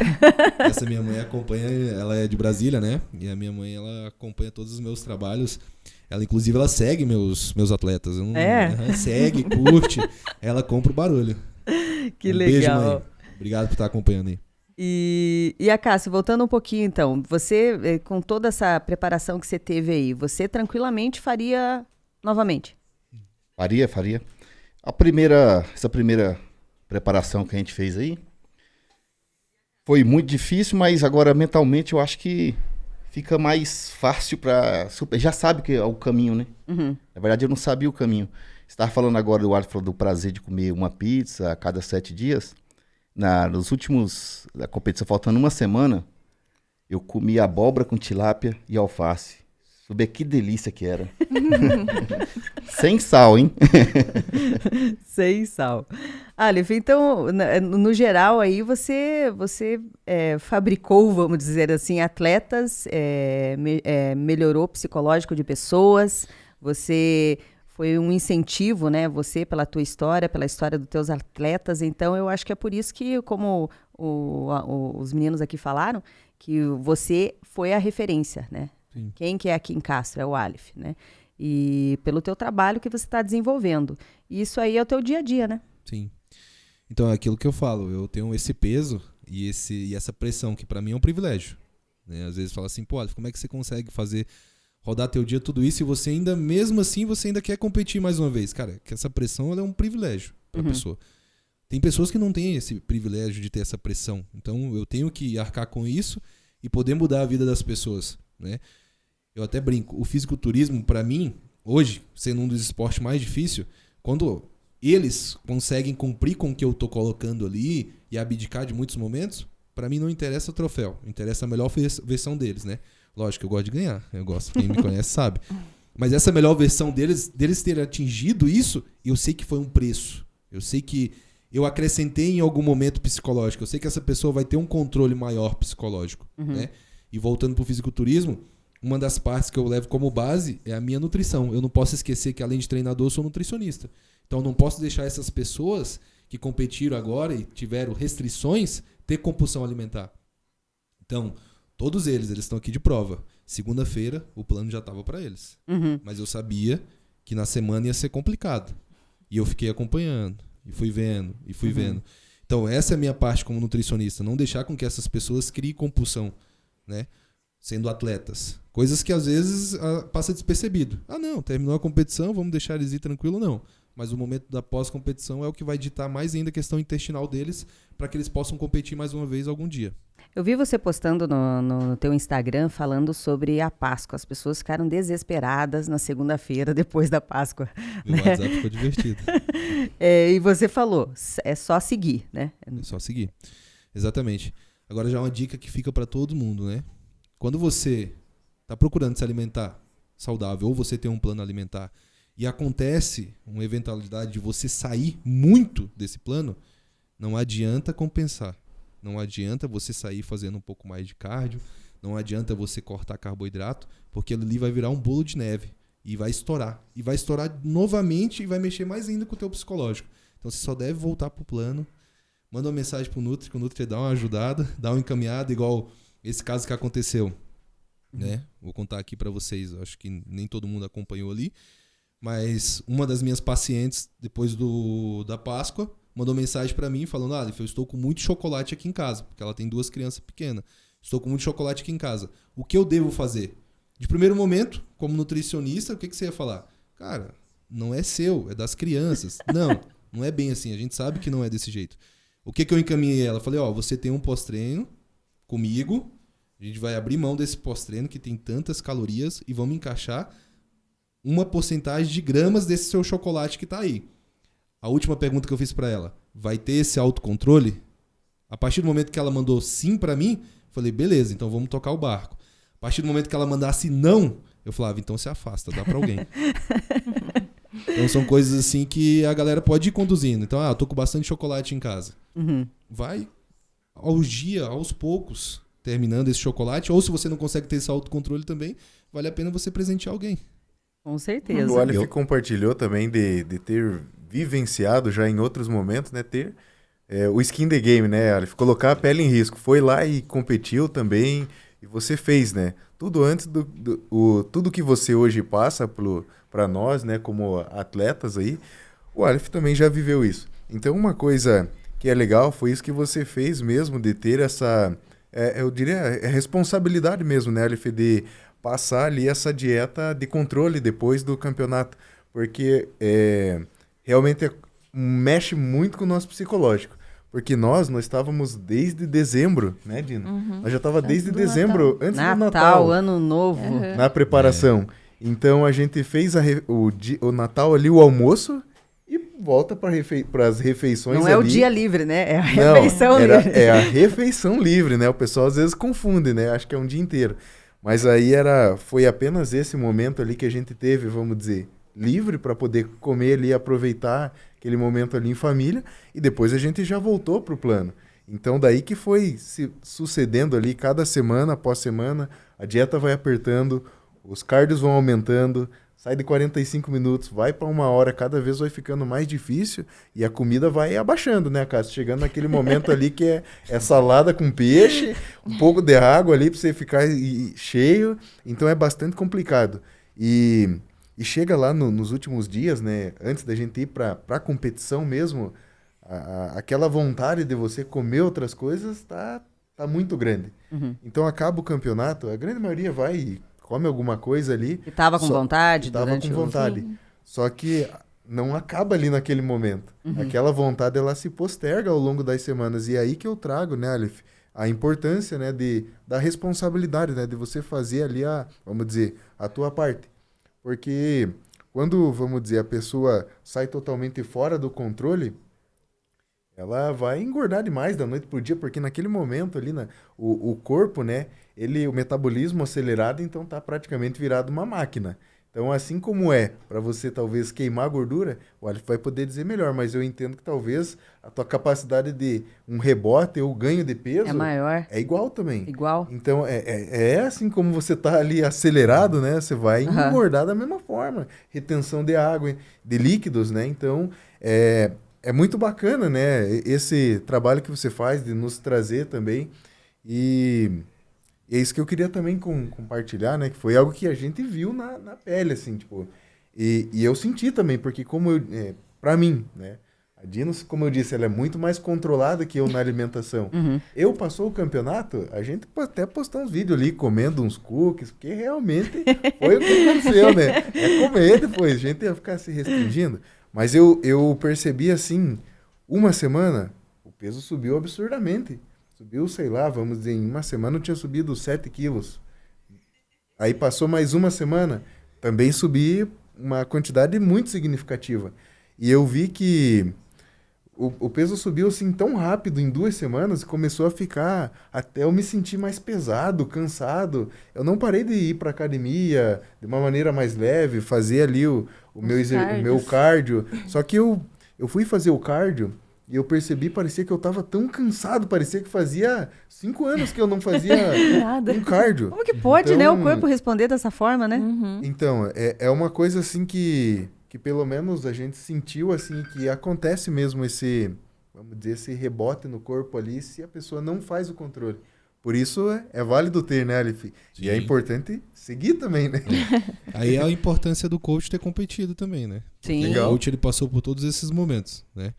Essa minha mãe acompanha, ela é de Brasília, né? E a minha mãe, ela acompanha todos os meus trabalhos. Ela, inclusive, ela segue meus atletas. Segue, curte. Ela compra o barulho. Que legal. Beijo, mãe. Obrigado por estar acompanhando aí. E a Cássia, voltando um pouquinho então, você, com toda essa preparação que você teve aí, você tranquilamente faria novamente? Faria. Essa primeira preparação que a gente fez aí foi muito difícil, mas agora mentalmente eu acho que fica mais fácil para... Já sabe que é o caminho, né? Na verdade eu não sabia o caminho. Você estava falando agora, o Arthur falou do prazer de comer uma pizza a cada 7 dias. Nos últimos da competição, faltando uma semana, eu comi abóbora com tilápia e alface. Souber que delícia que era. Sem sal, hein? Sem sal. Aleph, então, no geral, aí você fabricou, vamos dizer assim, atletas, melhorou o psicológico de pessoas, você... Foi um incentivo, né? Você, pela tua história, pela história dos teus atletas. Então, eu acho que é por isso que, como os meninos aqui falaram, que você foi a referência, né? Sim. Quem que é aqui em Castro? É o Aleph, né? E pelo teu trabalho que você está desenvolvendo. E isso aí é o teu dia a dia, né? Sim. Então, é aquilo que eu falo. Eu tenho esse peso e essa pressão, que para mim é um privilégio. Né? Às vezes fala assim, pô, Aleph, como é que você consegue rodar teu dia, tudo isso, e você ainda, mesmo assim, você ainda quer competir mais uma vez. Cara, que essa pressão ela é um privilégio para a pessoa. Tem pessoas que não têm esse privilégio de ter essa pressão. Então, eu tenho que arcar com isso e poder mudar a vida das pessoas, né? Eu até brinco. O fisiculturismo, para mim, hoje, sendo um dos esportes mais difíceis, quando eles conseguem cumprir com o que eu tô colocando ali e abdicar de muitos momentos, para mim não interessa o troféu. Interessa a melhor versão deles, né? Lógico que eu gosto de ganhar, quem me conhece sabe. Mas essa melhor versão deles terem atingido isso, eu sei que foi um preço. Eu sei que eu acrescentei em algum momento psicológico. Eu sei que essa pessoa vai ter um controle maior psicológico. Né? E voltando para o fisiculturismo, uma das partes que eu levo como base é a minha nutrição. Eu não posso esquecer que, além de treinador, eu sou nutricionista. Então, eu não posso deixar essas pessoas que competiram agora e tiveram restrições ter compulsão alimentar. Então... Todos eles estão aqui de prova. Segunda-feira, o plano já estava para eles. Mas eu sabia que na semana ia ser complicado. E eu fiquei acompanhando. E fui vendo. Então, essa é a minha parte como nutricionista. Não deixar com que essas pessoas criem compulsão, né? Sendo atletas. Coisas que, às vezes, passa despercebido. Não, terminou a competição, vamos deixar eles ir tranquilo, não. Mas o momento da pós-competição é o que vai ditar mais ainda a questão intestinal deles para que eles possam competir mais uma vez algum dia. Eu vi você postando no teu Instagram falando sobre a Páscoa. As pessoas ficaram desesperadas na segunda-feira, depois da Páscoa. Meu WhatsApp ficou divertido. E você falou, é só seguir, né? É só seguir. Exatamente. Agora já é uma dica que fica para todo mundo, né? Quando você está procurando se alimentar saudável ou você tem um plano alimentar e acontece uma eventualidade de você sair muito desse plano, não adianta compensar. Não adianta você sair fazendo um pouco mais de cardio, não adianta você cortar carboidrato, porque ali vai virar um bolo de neve e vai estourar. E vai estourar novamente e vai mexer mais ainda com o teu psicológico. Então você só deve voltar pro plano. Manda uma mensagem pro Nutri, que o Nutri dá uma ajudada, dá uma encaminhada, igual esse caso que aconteceu. Né? Vou contar aqui para vocês, acho que nem todo mundo acompanhou ali, mas uma das minhas pacientes, depois da Páscoa, mandou mensagem para mim falando: eu estou com muito chocolate aqui em casa, porque ela tem 2 crianças pequenas. Estou com muito chocolate aqui em casa. O que eu devo fazer? De primeiro momento, como nutricionista, o que você ia falar? Cara, não é seu, é das crianças. Não é bem assim, a gente sabe que não é desse jeito. O que eu encaminhei ela? Falei: você tem um pós-treino comigo, a gente vai abrir mão desse pós-treino que tem tantas calorias e vamos encaixar uma porcentagem de gramas desse seu chocolate que tá aí. A última pergunta que eu fiz para ela: vai ter esse autocontrole? A partir do momento que ela mandou sim para mim, falei: beleza, então vamos tocar o barco. A partir do momento que ela mandasse não, eu falava: então se afasta, dá para alguém. Então são coisas assim que a galera pode ir conduzindo. Então, eu tô com bastante chocolate em casa. Vai aos poucos, terminando esse chocolate. Ou se você não consegue ter esse autocontrole também, vale a pena você presentear alguém. Com certeza. O Aleph compartilhou também de ter vivenciado já em outros momentos, né? Ter o skin the game, né, Aleph? Colocar a pele em risco. Foi lá e competiu também. E você fez, né? Tudo antes tudo que você hoje passa para nós, né? Como atletas aí, o Aleph também já viveu isso. Então, uma coisa que é legal foi isso que você fez mesmo, de ter essa, eu diria, responsabilidade mesmo, né, Aleph, de passar ali essa dieta de controle depois do campeonato. Porque realmente mexe muito com o nosso psicológico. Porque nós estávamos desde dezembro, né, Dina? Nós já estava desde dezembro, antes do Natal. Ano Novo. Na preparação. Então, a gente fez o Natal ali, o almoço, e volta para as refeições. Não é ali. O dia livre, né? É a refeição livre. É a refeição livre, né? O pessoal às vezes confunde, né? Acho que é um dia inteiro. Mas aí foi apenas esse momento ali que a gente teve, vamos dizer, livre para poder comer ali, aproveitar aquele momento ali em família, e depois a gente já voltou para o plano. Então daí que foi se sucedendo ali, cada semana após semana, a dieta vai apertando, os cardios vão aumentando, sai de 45 minutos, vai para 1 hora, cada vez vai ficando mais difícil, e a comida vai abaixando, né, Cássio? Chegando naquele momento ali que é salada com peixe, um pouco de água ali para você ficar cheio, então é bastante complicado. E chega lá nos últimos dias, né, antes da gente ir para a competição mesmo, aquela vontade de você comer outras coisas tá muito grande. Então acaba o campeonato, a grande maioria vai e come alguma coisa ali. E tava com vontade. Tava com vontade. Só que não acaba ali naquele momento. Aquela vontade, ela se posterga ao longo das semanas. E é aí que eu trago, né, Aleph, a importância, né, da responsabilidade, né, de você fazer ali vamos dizer, a tua parte. Porque quando, vamos dizer, a pessoa sai totalmente fora do controle, ela vai engordar demais da noite pro dia, porque naquele momento ali, o corpo, né, o metabolismo acelerado, então tá praticamente virado uma máquina. Então, assim como para você talvez queimar gordura, o Aleph vai poder dizer melhor, mas eu entendo que talvez a tua capacidade de um rebote ou ganho de peso é maior. É igual também. Igual. Então, assim como você tá ali acelerado, né? Você vai engordar da mesma forma. Retenção de água, de líquidos, né? Então, é muito bacana, né? Esse trabalho que você faz de nos trazer também. E é isso que eu queria também compartilhar, né? Que foi algo que a gente viu na pele, assim, tipo... E eu senti também, porque pra mim, né? A Dina, como eu disse, ela é muito mais controlada que eu na alimentação. Eu passou o campeonato, a gente até postou uns vídeos ali, comendo uns cookies, porque realmente foi o que aconteceu, né? Comer depois, a gente ia ficar se restringindo. Mas eu percebi, assim, 1 semana, o peso subiu absurdamente. Subiu, sei lá, vamos dizer, em 1 semana eu tinha subido 7 quilos. Aí passou mais 1 semana, também subi uma quantidade muito significativa. E eu vi que o peso subiu assim tão rápido em 2 semanas e começou a ficar, até eu me sentir mais pesado, cansado. Eu não parei de ir para academia de uma maneira mais leve, fazer ali o meu cardio. Só que eu fui fazer o cardio e eu percebi, parecia que eu tava tão cansado, parecia que fazia 5 anos que eu não fazia um cardio. Como que pode, então, né, o corpo responder dessa forma, né? Então, é uma coisa assim que pelo menos a gente sentiu assim que acontece mesmo esse, vamos dizer, esse rebote no corpo ali se a pessoa não faz o controle. Por isso é válido ter, né, Aleph? E é importante seguir também, né? Aí é a importância do coach ter competido também, né? Sim. O coach ele passou por todos esses momentos, né?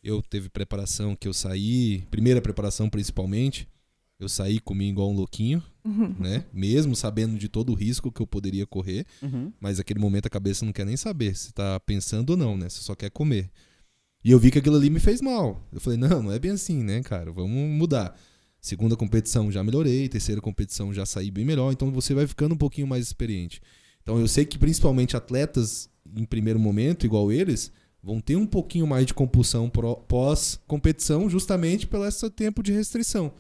Eu teve preparação que eu saí, primeira preparação principalmente, eu saí comigo igual um louquinho, né? Mesmo sabendo de todo o risco que eu poderia correr, mas naquele momento a cabeça não quer nem saber se tá pensando ou não, né? Você só quer comer. E eu vi que aquilo ali me fez mal. Eu falei, não é bem assim, né, cara? Vamos mudar. Segunda competição já melhorei, terceira competição já saí bem melhor, então você vai ficando um pouquinho mais experiente. Então eu sei que principalmente atletas em primeiro momento, igual eles, vão ter um pouquinho mais de compulsão pós-competição justamente pelo esse tempo de restrição.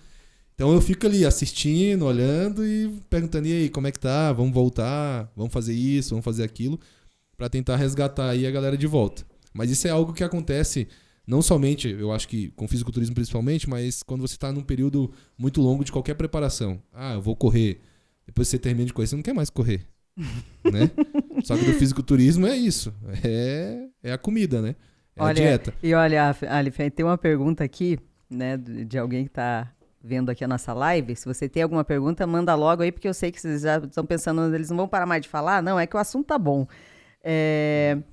Então eu fico ali assistindo, olhando e perguntando, e aí, como é que tá? Vamos voltar? Vamos fazer isso? Vamos fazer aquilo? Para tentar resgatar aí a galera de volta. Mas isso é algo que acontece não somente, eu acho que com fisiculturismo principalmente, mas quando você está num período muito longo de qualquer preparação. Ah, eu vou correr. Depois que você termina de correr, você não quer mais correr. Né? Só que do fisiculturismo é isso. É a comida, né? É a dieta. E olha, Aleph, tem uma pergunta aqui, né, de alguém que está vendo aqui a nossa live. Se você tem alguma pergunta, manda logo aí, porque eu sei que vocês já estão pensando, eles não vão parar mais de falar. Não, é que o assunto tá bom.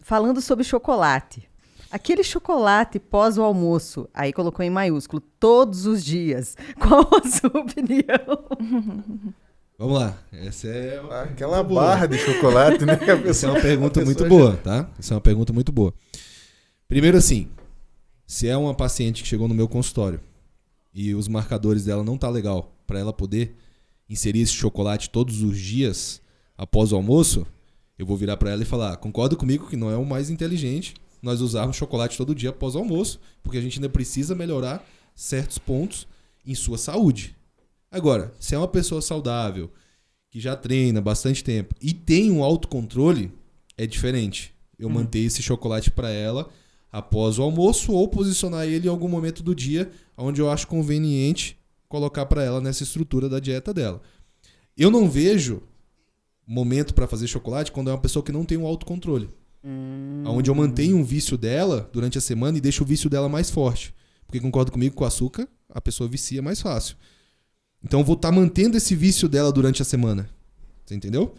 Falando sobre chocolate. Aquele chocolate pós o almoço, aí colocou em maiúsculo, todos os dias. Qual a sua opinião? Vamos lá. Essa é aquela barra de chocolate, né? Essa é uma pergunta muito boa, tá? Essa é uma pergunta muito boa. Primeiro assim, se é uma paciente que chegou no meu consultório e os marcadores dela não tá legal para ela poder inserir esse chocolate todos os dias após o almoço, eu vou virar para ela e falar, concorda comigo que não é o mais inteligente nós usarmos chocolate todo dia após o almoço, porque a gente ainda precisa melhorar certos pontos em sua saúde. Agora, se é uma pessoa saudável, que já treina bastante tempo e tem um autocontrole, é diferente. Eu manter esse chocolate para ela após o almoço ou posicionar ele em algum momento do dia onde eu acho conveniente colocar para ela nessa estrutura da dieta dela. Eu não vejo momento para fazer chocolate quando é uma pessoa que não tem um autocontrole. Onde eu mantenho um vício dela durante a semana e deixo o vício dela mais forte. Porque concordo comigo, com o açúcar, a pessoa vicia mais fácil. Então eu vou estar mantendo esse vício dela durante a semana. Você entendeu?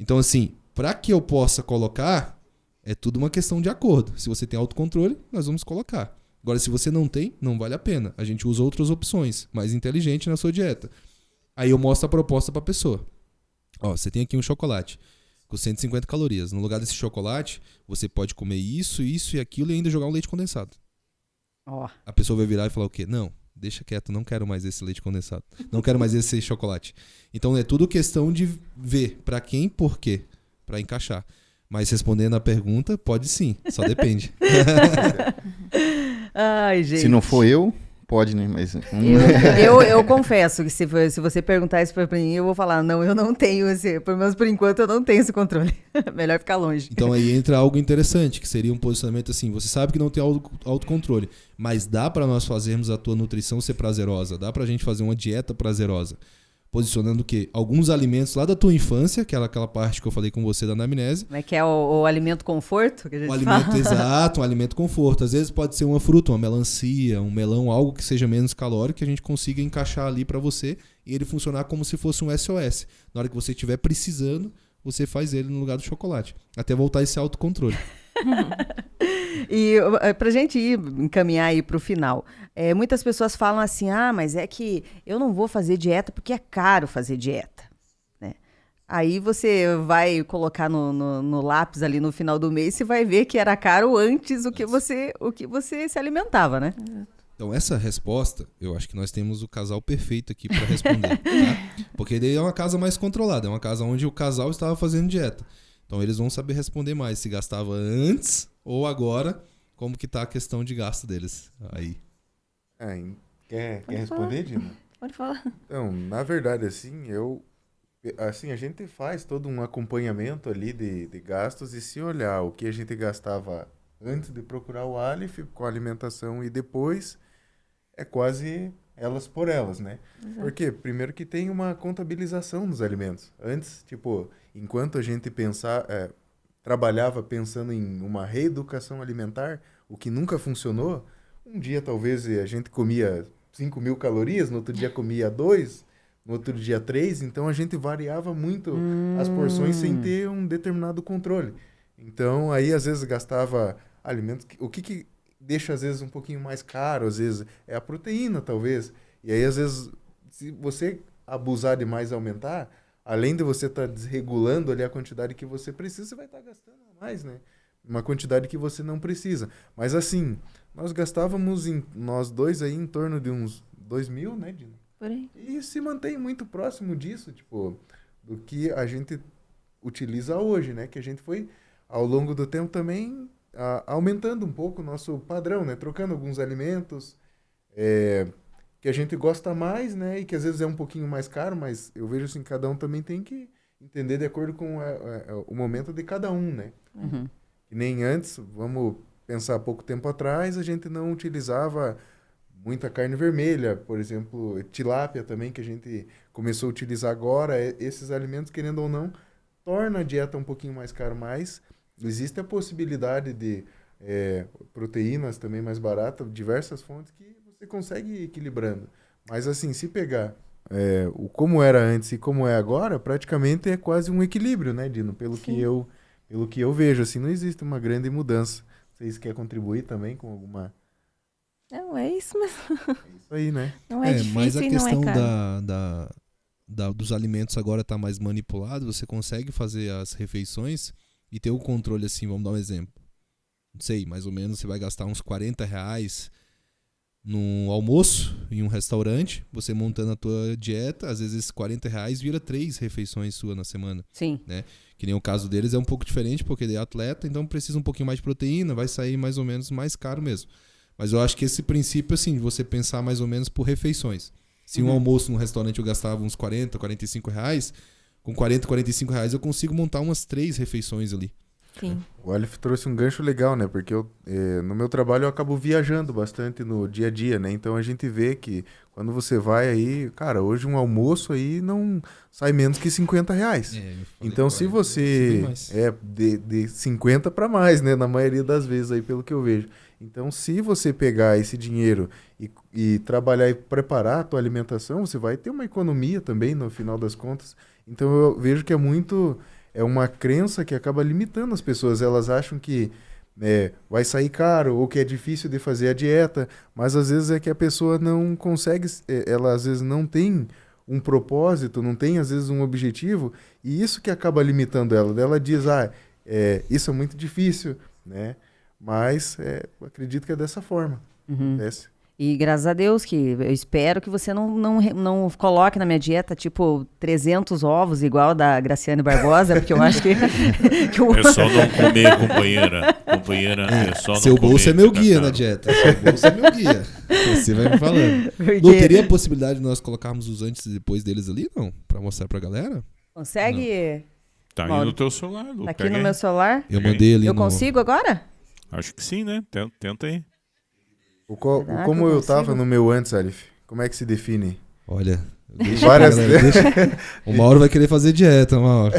Então assim, para que eu possa colocar, é tudo uma questão de acordo. Se você tem autocontrole, nós vamos colocar. Agora, se você não tem, não vale a pena. A gente usa outras opções, mais inteligentes na sua dieta. Aí eu mostro a proposta para a pessoa. Ó, você tem aqui um chocolate com 150 calorias. No lugar desse chocolate, você pode comer isso, isso e aquilo e ainda jogar um leite condensado. A pessoa vai virar e falar o quê? Não, deixa quieto, não quero mais esse leite condensado. Não quero mais esse chocolate. Então é tudo questão de ver para quem, por quê, para encaixar. Mas respondendo a pergunta, pode sim, só depende. Ai, gente. Se não for eu, pode, né? Mas eu confesso que se você perguntar isso pra mim, eu vou falar, não, eu não tenho esse, pelo menos por enquanto eu não tenho esse controle. Melhor ficar longe. Então aí entra algo interessante, que seria um posicionamento assim, você sabe que não tem autocontrole, mas dá pra nós fazermos a tua nutrição ser prazerosa, dá pra gente fazer uma dieta prazerosa. Posicionando o quê? Alguns alimentos lá da tua infância, que era aquela parte que eu falei com você da anamnese. Como é que é o alimento conforto? Que a gente alimento exato, um alimento conforto. Às vezes pode ser uma fruta, uma melancia, um melão, algo que seja menos calórico, que a gente consiga encaixar ali para você e ele funcionar como se fosse um SOS. Na hora que você estiver precisando, você faz ele no lugar do chocolate. Até voltar esse autocontrole. E pra gente encaminhar aí pro final, muitas pessoas falam assim, mas é que eu não vou fazer dieta porque é caro fazer dieta, né? Aí você vai colocar no lápis ali no final do mês e vai ver que era caro antes o que você se alimentava, né? Então essa resposta, eu acho que nós temos o casal perfeito aqui para responder, tá? Porque daí é uma casa mais controlada, é uma casa onde o casal estava fazendo dieta. Então eles vão saber responder mais se gastava antes ou agora, como que tá a questão de gasto deles. Aí. Quer responder, Dina? Pode falar. Então, na verdade, assim, eu assim, a gente faz todo um acompanhamento ali de gastos e se olhar o que a gente gastava antes de procurar o Aleph com a alimentação e depois, é quase elas por elas, né? Exato. Porque primeiro que tem uma contabilização dos alimentos. Antes, tipo, enquanto a gente trabalhava pensando em uma reeducação alimentar, o que nunca funcionou, um dia talvez a gente comia 5.000 calorias, no outro dia comia 2, no outro dia 3, então a gente variava muito as porções sem ter um determinado controle. Então aí às vezes gastava alimentos, o que deixa às vezes um pouquinho mais caro, às vezes é a proteína talvez, e aí às vezes se você abusar demais e aumentar, além de você estar desregulando ali a quantidade que você precisa, você vai estar gastando mais, né? Uma quantidade que você não precisa. Mas assim, nós gastávamos, nós dois aí, em torno de uns 2.000, né, Dina? Por aí. E se mantém muito próximo disso, tipo, do que a gente utiliza hoje, né? Que a gente foi, ao longo do tempo, também aumentando um pouco o nosso padrão, né? Trocando alguns alimentos que a gente gosta mais, né? E que às vezes é um pouquinho mais caro, mas eu vejo assim, cada um também tem que entender de acordo com o momento de cada um, né? Uhum. Que nem antes, vamos pensar pouco tempo atrás, a gente não utilizava muita carne vermelha, por exemplo, tilápia também, que a gente começou a utilizar agora. Esses alimentos, querendo ou não, torna a dieta um pouquinho mais cara, mas existe a possibilidade de proteínas também mais baratas, diversas fontes que você consegue ir equilibrando. Mas assim, se pegar o como era antes e como é agora, praticamente é quase um equilíbrio, né, Dino? Pelo que eu vejo, assim, não existe uma grande mudança. Vocês querem contribuir também com alguma... Não, é isso mesmo. É isso aí, né? Não é difícil mas a e não questão é caro. dos alimentos agora está mais manipulado, você consegue fazer as refeições e ter o controle assim, vamos dar um exemplo. Não sei, mais ou menos você vai gastar uns R$40 no almoço em um restaurante, você montando a tua dieta, às vezes esses R$40 vira 3 refeições suas na semana. Sim. Né? Que nem o caso deles é um pouco diferente, porque ele é atleta, então precisa um pouquinho mais de proteína, vai sair mais ou menos mais caro mesmo. Mas eu acho que esse princípio, assim, você pensar mais ou menos por refeições. Se um almoço num restaurante eu gastava uns R$40, R$45, com R$40, R$45 eu consigo montar umas 3 refeições ali. Sim. O Aleph trouxe um gancho legal, né? Porque no meu trabalho eu acabo viajando bastante no dia a dia, né? Então a gente vê que quando você vai aí, cara, hoje um almoço aí não sai menos que R$50. Então se você de 50 para mais, né? Na maioria das vezes aí, pelo que eu vejo. Então se você pegar esse dinheiro e trabalhar e preparar a tua alimentação, você vai ter uma economia também no final das contas. Então eu vejo que é uma crença que acaba limitando as pessoas. Elas acham que vai sair caro ou que é difícil de fazer a dieta, mas às vezes é que a pessoa não consegue, ela às vezes não tem um propósito, não tem às vezes um objetivo, e isso que acaba limitando ela. Ela diz, isso é muito difícil, né? Mas acredito que é dessa forma. Uhum. E graças a Deus que eu espero que você não coloque na minha dieta, tipo, 300 ovos, igual da Graciane Barbosa, porque eu acho que... É só não comer, companheira. Companheira, é só não Seu comer. Bolso é meu guia na dieta. Seu bolso é meu guia. Você vai me falando. Porque... Não teria a possibilidade de nós colocarmos os antes e depois deles ali, não? Pra mostrar pra galera? Consegue? Não. Tá aí no teu celular, Lu. Tá aqui no meu celular? Eu mandei ali consigo agora? Acho que sim, né? Tenta aí. Como eu tava no meu antes, Aleph, como é que se define? Olha, várias o Mauro vai querer fazer dieta, Mauro.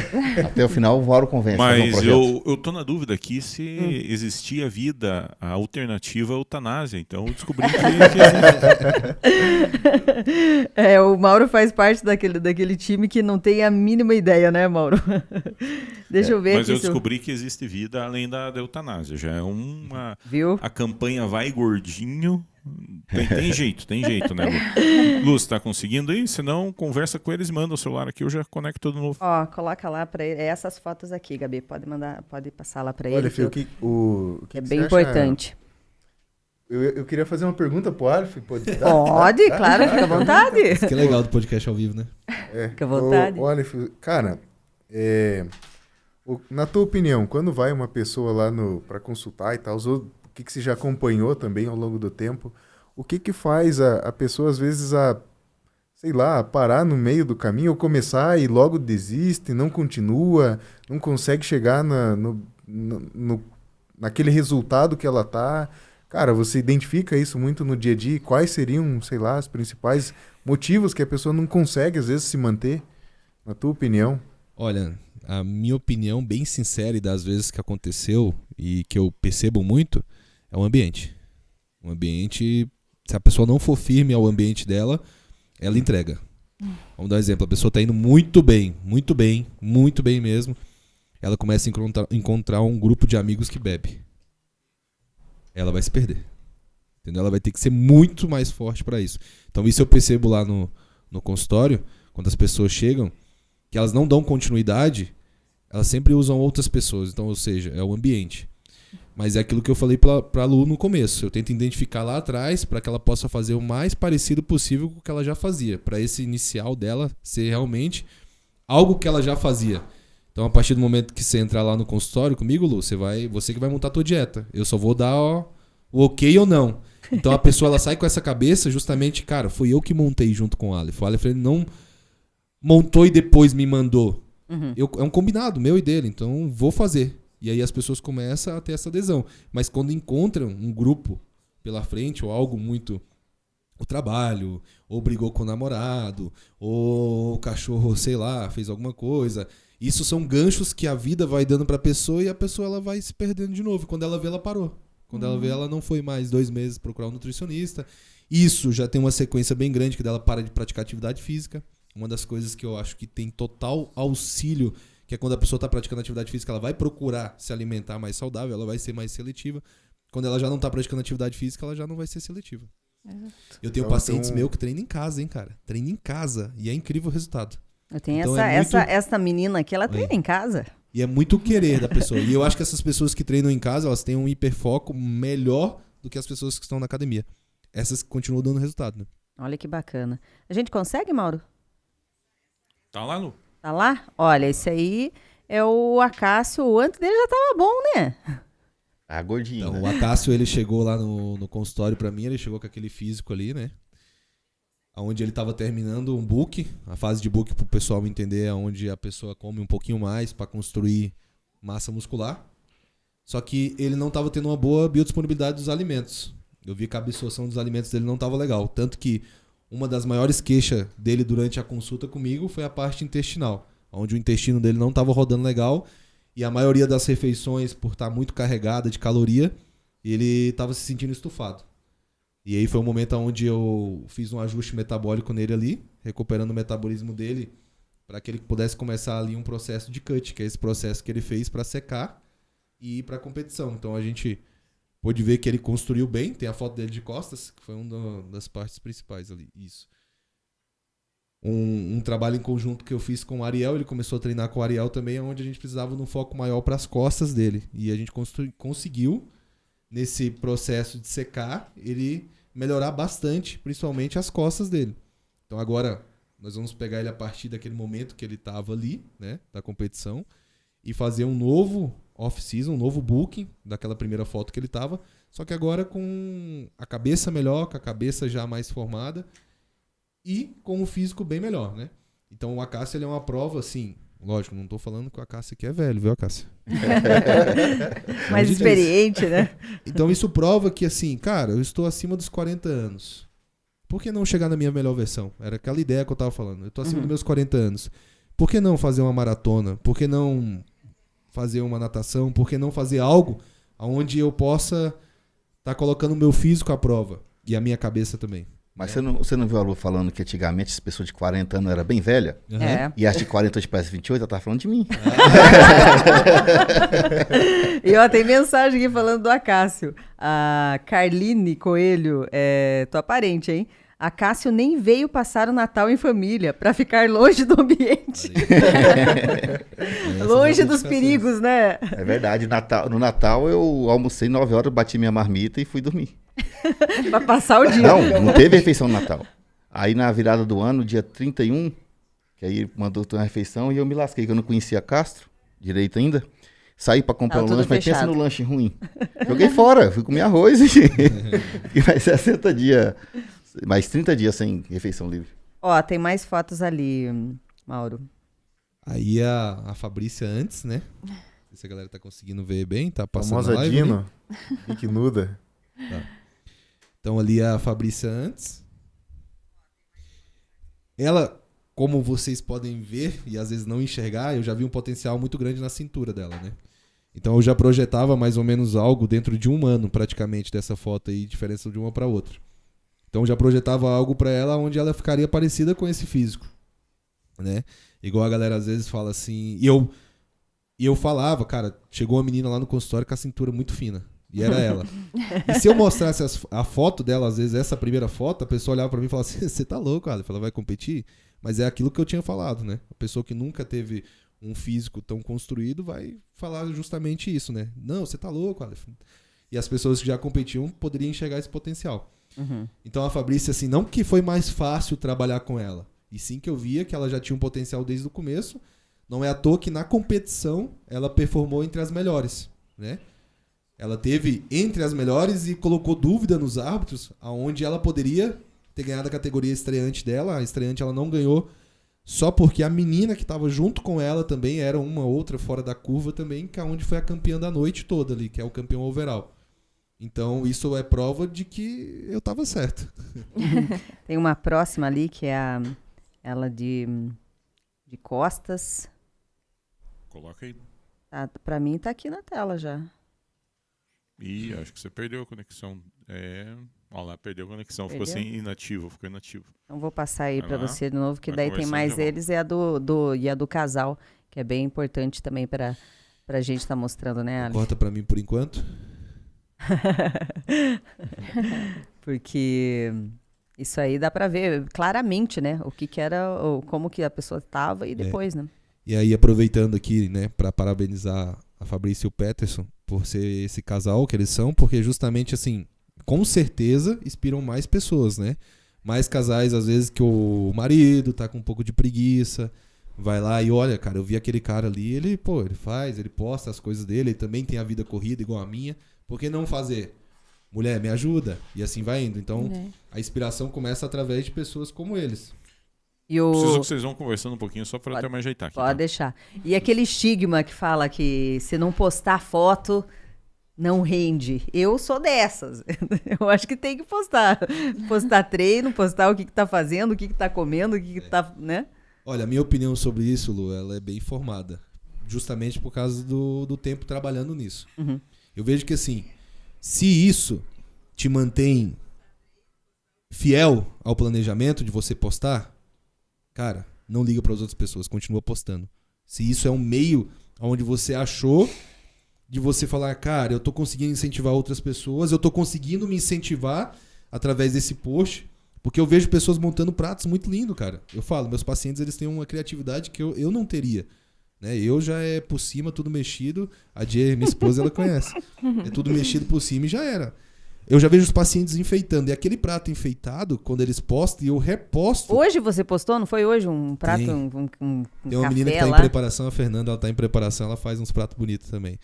Até o final o Mauro convence. Mas eu tô na dúvida aqui se existia vida alternativa à eutanásia. Então eu descobri que existe. O Mauro faz parte daquele time que não tem a mínima ideia, né, Mauro? Deixa eu ver mas aqui. Mas eu descobri que existe vida além da eutanásia. Já é uma... Viu? A campanha Vai Gordinho... Tem jeito, né, Lu? Lu, você tá conseguindo aí? Se não, conversa com eles, manda o celular aqui, eu já conecto de novo. Ó, coloca lá pra ele. Essas fotos aqui, Gabi, pode passar lá pra ele. Olha, Fê, o que é bem importante. Eu queria fazer uma pergunta pro Aleph. Pode, claro, fica à vontade. Isso que é legal do podcast ao vivo, né? Fica à vontade. Aleph, cara, na tua opinião, quando vai uma pessoa lá pra consultar e tal, o que você já acompanhou também ao longo do tempo, o que faz a pessoa, às vezes, sei lá, parar no meio do caminho, ou começar e logo desiste, não continua, não consegue chegar naquele resultado que ela tá. Cara, você identifica isso muito no dia a dia? Quais seriam, sei lá, os principais motivos que a pessoa não consegue, às vezes, se manter, na tua opinião? Olha, a minha opinião bem sincera e das vezes que aconteceu e que eu percebo muito é o ambiente. O ambiente, se a pessoa não for firme ao ambiente dela, ela entrega. Vamos dar um exemplo, a pessoa está indo muito bem mesmo. Ela começa a encontrar um grupo de amigos que bebe. Ela vai se perder. Entendeu? Ela vai ter que ser muito mais forte para isso. Então isso eu percebo lá no consultório, quando as pessoas chegam, que elas não dão continuidade, elas sempre usam outras pessoas. Então, ou seja, é o ambiente. Mas é aquilo que eu falei para a Lu no começo. Eu tento identificar lá atrás para que ela possa fazer o mais parecido possível com o que ela já fazia. Para esse inicial dela ser realmente algo que ela já fazia. Então, a partir do momento que você entrar lá no consultório comigo, Lu, você que vai montar a tua dieta. Eu só vou dar o ok ou não. Então, a pessoa ela sai com essa cabeça justamente, cara, foi eu que montei junto com o Aleph. O Aleph ele não montou e depois me mandou. Uhum. É um combinado meu e dele, então vou fazer. E aí as pessoas começam a ter essa adesão. Mas quando encontram um grupo pela frente, ou algo muito... O trabalho, ou brigou com o namorado, ou o cachorro, sei lá, fez alguma coisa. Isso são ganchos que a vida vai dando pra pessoa e a pessoa ela vai se perdendo de novo. Quando ela vê, ela parou. Quando ela vê, ela não foi mais 2 meses procurar um nutricionista. Isso já tem uma sequência bem grande que dela para de praticar atividade física. Uma das coisas que eu acho que tem total auxílio, que é quando a pessoa está praticando atividade física, ela vai procurar se alimentar mais saudável, ela vai ser mais seletiva. Quando ela já não está praticando atividade física, ela já não vai ser seletiva. Exato. Eu tenho pacientes meus que treinam em casa, hein, cara? Treinam em casa e é incrível o resultado. Eu tenho então essa menina aqui, ela treina em casa. E é muito querer da pessoa. E eu acho que essas pessoas que treinam em casa, elas têm um hiperfoco melhor do que as pessoas que estão na academia. Essas continuam dando resultado, né? Olha que bacana. A gente consegue, Mauro? Tá lá, Lu? Tá lá? Olha, esse aí é o Acácio. O antes dele já tava bom, né? Ah, gordinho. Então, o Acácio, ele chegou lá no consultório pra mim, ele chegou com aquele físico ali, né? Onde ele tava terminando um book, a fase de book pro pessoal entender onde a pessoa come um pouquinho mais pra construir massa muscular. Só que ele não tava tendo uma boa biodisponibilidade dos alimentos. Eu vi que a absorção dos alimentos dele não tava legal. Tanto que uma das maiores queixas dele durante a consulta comigo foi a parte intestinal, onde o intestino dele não estava rodando legal e a maioria das refeições, por estar muito carregada de caloria, ele estava se sentindo estufado. E aí foi um momento onde eu fiz um ajuste metabólico nele ali, recuperando o metabolismo dele, para que ele pudesse começar ali um processo de cut, que é esse processo que ele fez para secar e ir para a competição. Então a gente pôde ver que ele construiu bem, tem a foto dele de costas, que foi uma das partes principais ali, isso. Um trabalho em conjunto que eu fiz com o Ariel, ele começou a treinar com o Ariel também, onde a gente precisava de um foco maior para as costas dele. E a gente conseguiu, nesse processo de secar, ele melhorar bastante, principalmente as costas dele. Então agora nós vamos pegar ele a partir daquele momento que ele estava ali, né, da competição, e fazer um novo off-season, um novo booking daquela primeira foto que ele estava, só que agora com a cabeça melhor, com a cabeça já mais formada e com o físico bem melhor, né? Então o Acácio ele é uma prova, assim, lógico, não estou falando que o Acácio aqui é velho, viu, Acácio? Mais experiente, né? Então isso prova que, assim, cara, eu estou acima dos 40 anos. Por que não chegar na minha melhor versão? Era aquela ideia que eu estava falando. Eu estou acima dos meus 40 anos. Por que não fazer uma maratona? Por que não fazer uma natação? Por que não fazer algo onde eu possa estar colocando o meu físico à prova? E a minha cabeça também. Mas você não viu a Lu falando que antigamente as pessoas de 40 anos eram bem velhas? Uhum. É. E as de 40 hoje parece 28, ela tá falando de mim. E ó, tem mensagem aqui falando do Acácio. A Carline Coelho, tua parente, hein? Acácio nem veio passar o Natal em família para ficar longe do ambiente. Longe dos perigos, né? É verdade. No Natal eu almocei 9 horas, bati minha marmita e fui dormir. Para passar o dia. Não teve refeição no Natal. Aí na virada do ano, dia 31, que aí mandou ter uma refeição e eu me lasquei, que eu não conhecia Castro direito ainda. Saí pra comprar um lanche, mas pensa no lanche ruim. Joguei fora, fui comer arroz e fiquei mais 60 dias, mais 30 dias sem refeição livre. Ó, tem mais fotos ali, Mauro. Aí a Fabrícia antes, né? Não sei se a galera tá conseguindo ver bem, tá passando famosa a live. Dino, Nick Nuda. Tá. Então ali a Fabrícia antes. Ela, como vocês podem ver e às vezes não enxergar, eu já vi um potencial muito grande na cintura dela, né? Então eu já projetava mais ou menos algo dentro de um ano praticamente dessa foto aí, diferença de uma para outra. Então eu já projetava algo para ela onde ela ficaria parecida com esse físico, né? Igual a galera às vezes fala assim, e eu falava, cara, chegou uma menina lá no consultório com a cintura muito fina. E era ela. E se eu mostrasse a foto dela, às vezes, essa primeira foto, a pessoa olhava pra mim e falava assim, você tá louco, Aleph, ela vai competir? Mas é aquilo que eu tinha falado, né? A pessoa que nunca teve um físico tão construído vai falar justamente isso, né? Não, você tá louco, Aleph. E as pessoas que já competiam poderiam enxergar esse potencial. Uhum. Então a Fabrícia, assim, não que foi mais fácil trabalhar com ela, e sim que eu via que ela já tinha um potencial desde o começo. Não é à toa que na competição ela performou entre as melhores, né? Ela teve entre as melhores e colocou dúvida nos árbitros, aonde ela poderia ter ganhado a categoria estreante dela. A estreante ela não ganhou só porque a menina que estava junto com ela também era uma outra fora da curva também, que é onde foi a campeã da noite toda ali, que é o campeão overall. Então isso é prova de que eu estava certo. Tem uma próxima ali que é ela de costas. Coloca aí. Tá, pra mim tá aqui na tela já. Ih, acho que você perdeu a conexão. Olha lá, perdeu a conexão. Perdeu? Ficou assim, inativo, ficou inativo. Então vou passar aí Vai pra lá. você de novo, que Vai daí tem conversando, mais já volto. eles e a do casal, que é bem importante também pra gente estar mostrando, né, Ali? Corta pra mim por enquanto. Porque isso aí dá pra ver claramente, né? O que era, como que a pessoa tava e depois, né? E aí, aproveitando aqui, né, para parabenizar a Fabrícia e o Peterson por ser esse casal que eles são, porque justamente, assim, com certeza inspiram mais pessoas, né? Mais casais, às vezes, que o marido tá com um pouco de preguiça, vai lá e olha, cara, eu vi aquele cara ali, ele faz, ele posta as coisas dele, ele também tem a vida corrida igual a minha, por que não fazer? Mulher, me ajuda. E assim vai indo. Então, a inspiração começa através de pessoas como eles. Preciso que vocês vão conversando um pouquinho só para até me ajeitar aqui. Pode tá? deixar. E aquele estigma que fala que se não postar foto, não rende. Eu sou dessas. Eu acho que tem que postar. Postar treino, postar o que tá fazendo, o que tá comendo, o que tá, né? Olha, a minha opinião sobre isso, Lu, ela é bem formada. Justamente por causa do tempo trabalhando nisso. Uhum. Eu vejo que, assim, se isso te mantém fiel ao planejamento de você postar, cara, não liga para as outras pessoas, continua postando. Se isso é um meio onde você achou de você falar, cara, eu tô conseguindo incentivar outras pessoas, eu tô conseguindo me incentivar através desse post, porque eu vejo pessoas montando pratos muito lindos, cara. Eu falo, meus pacientes, eles têm uma criatividade que eu não teria. Né? Eu já é por cima, tudo mexido. A Jay, minha esposa, ela conhece. É tudo mexido por cima e já era. Eu já vejo os pacientes enfeitando. E aquele prato enfeitado, quando eles postam, e eu reposto. Hoje você postou, não foi hoje? Um prato, Tem. um Tem uma café menina que tá lá? em preparação, a Fernanda, ela tá em preparação, ela faz uns pratos bonitos também.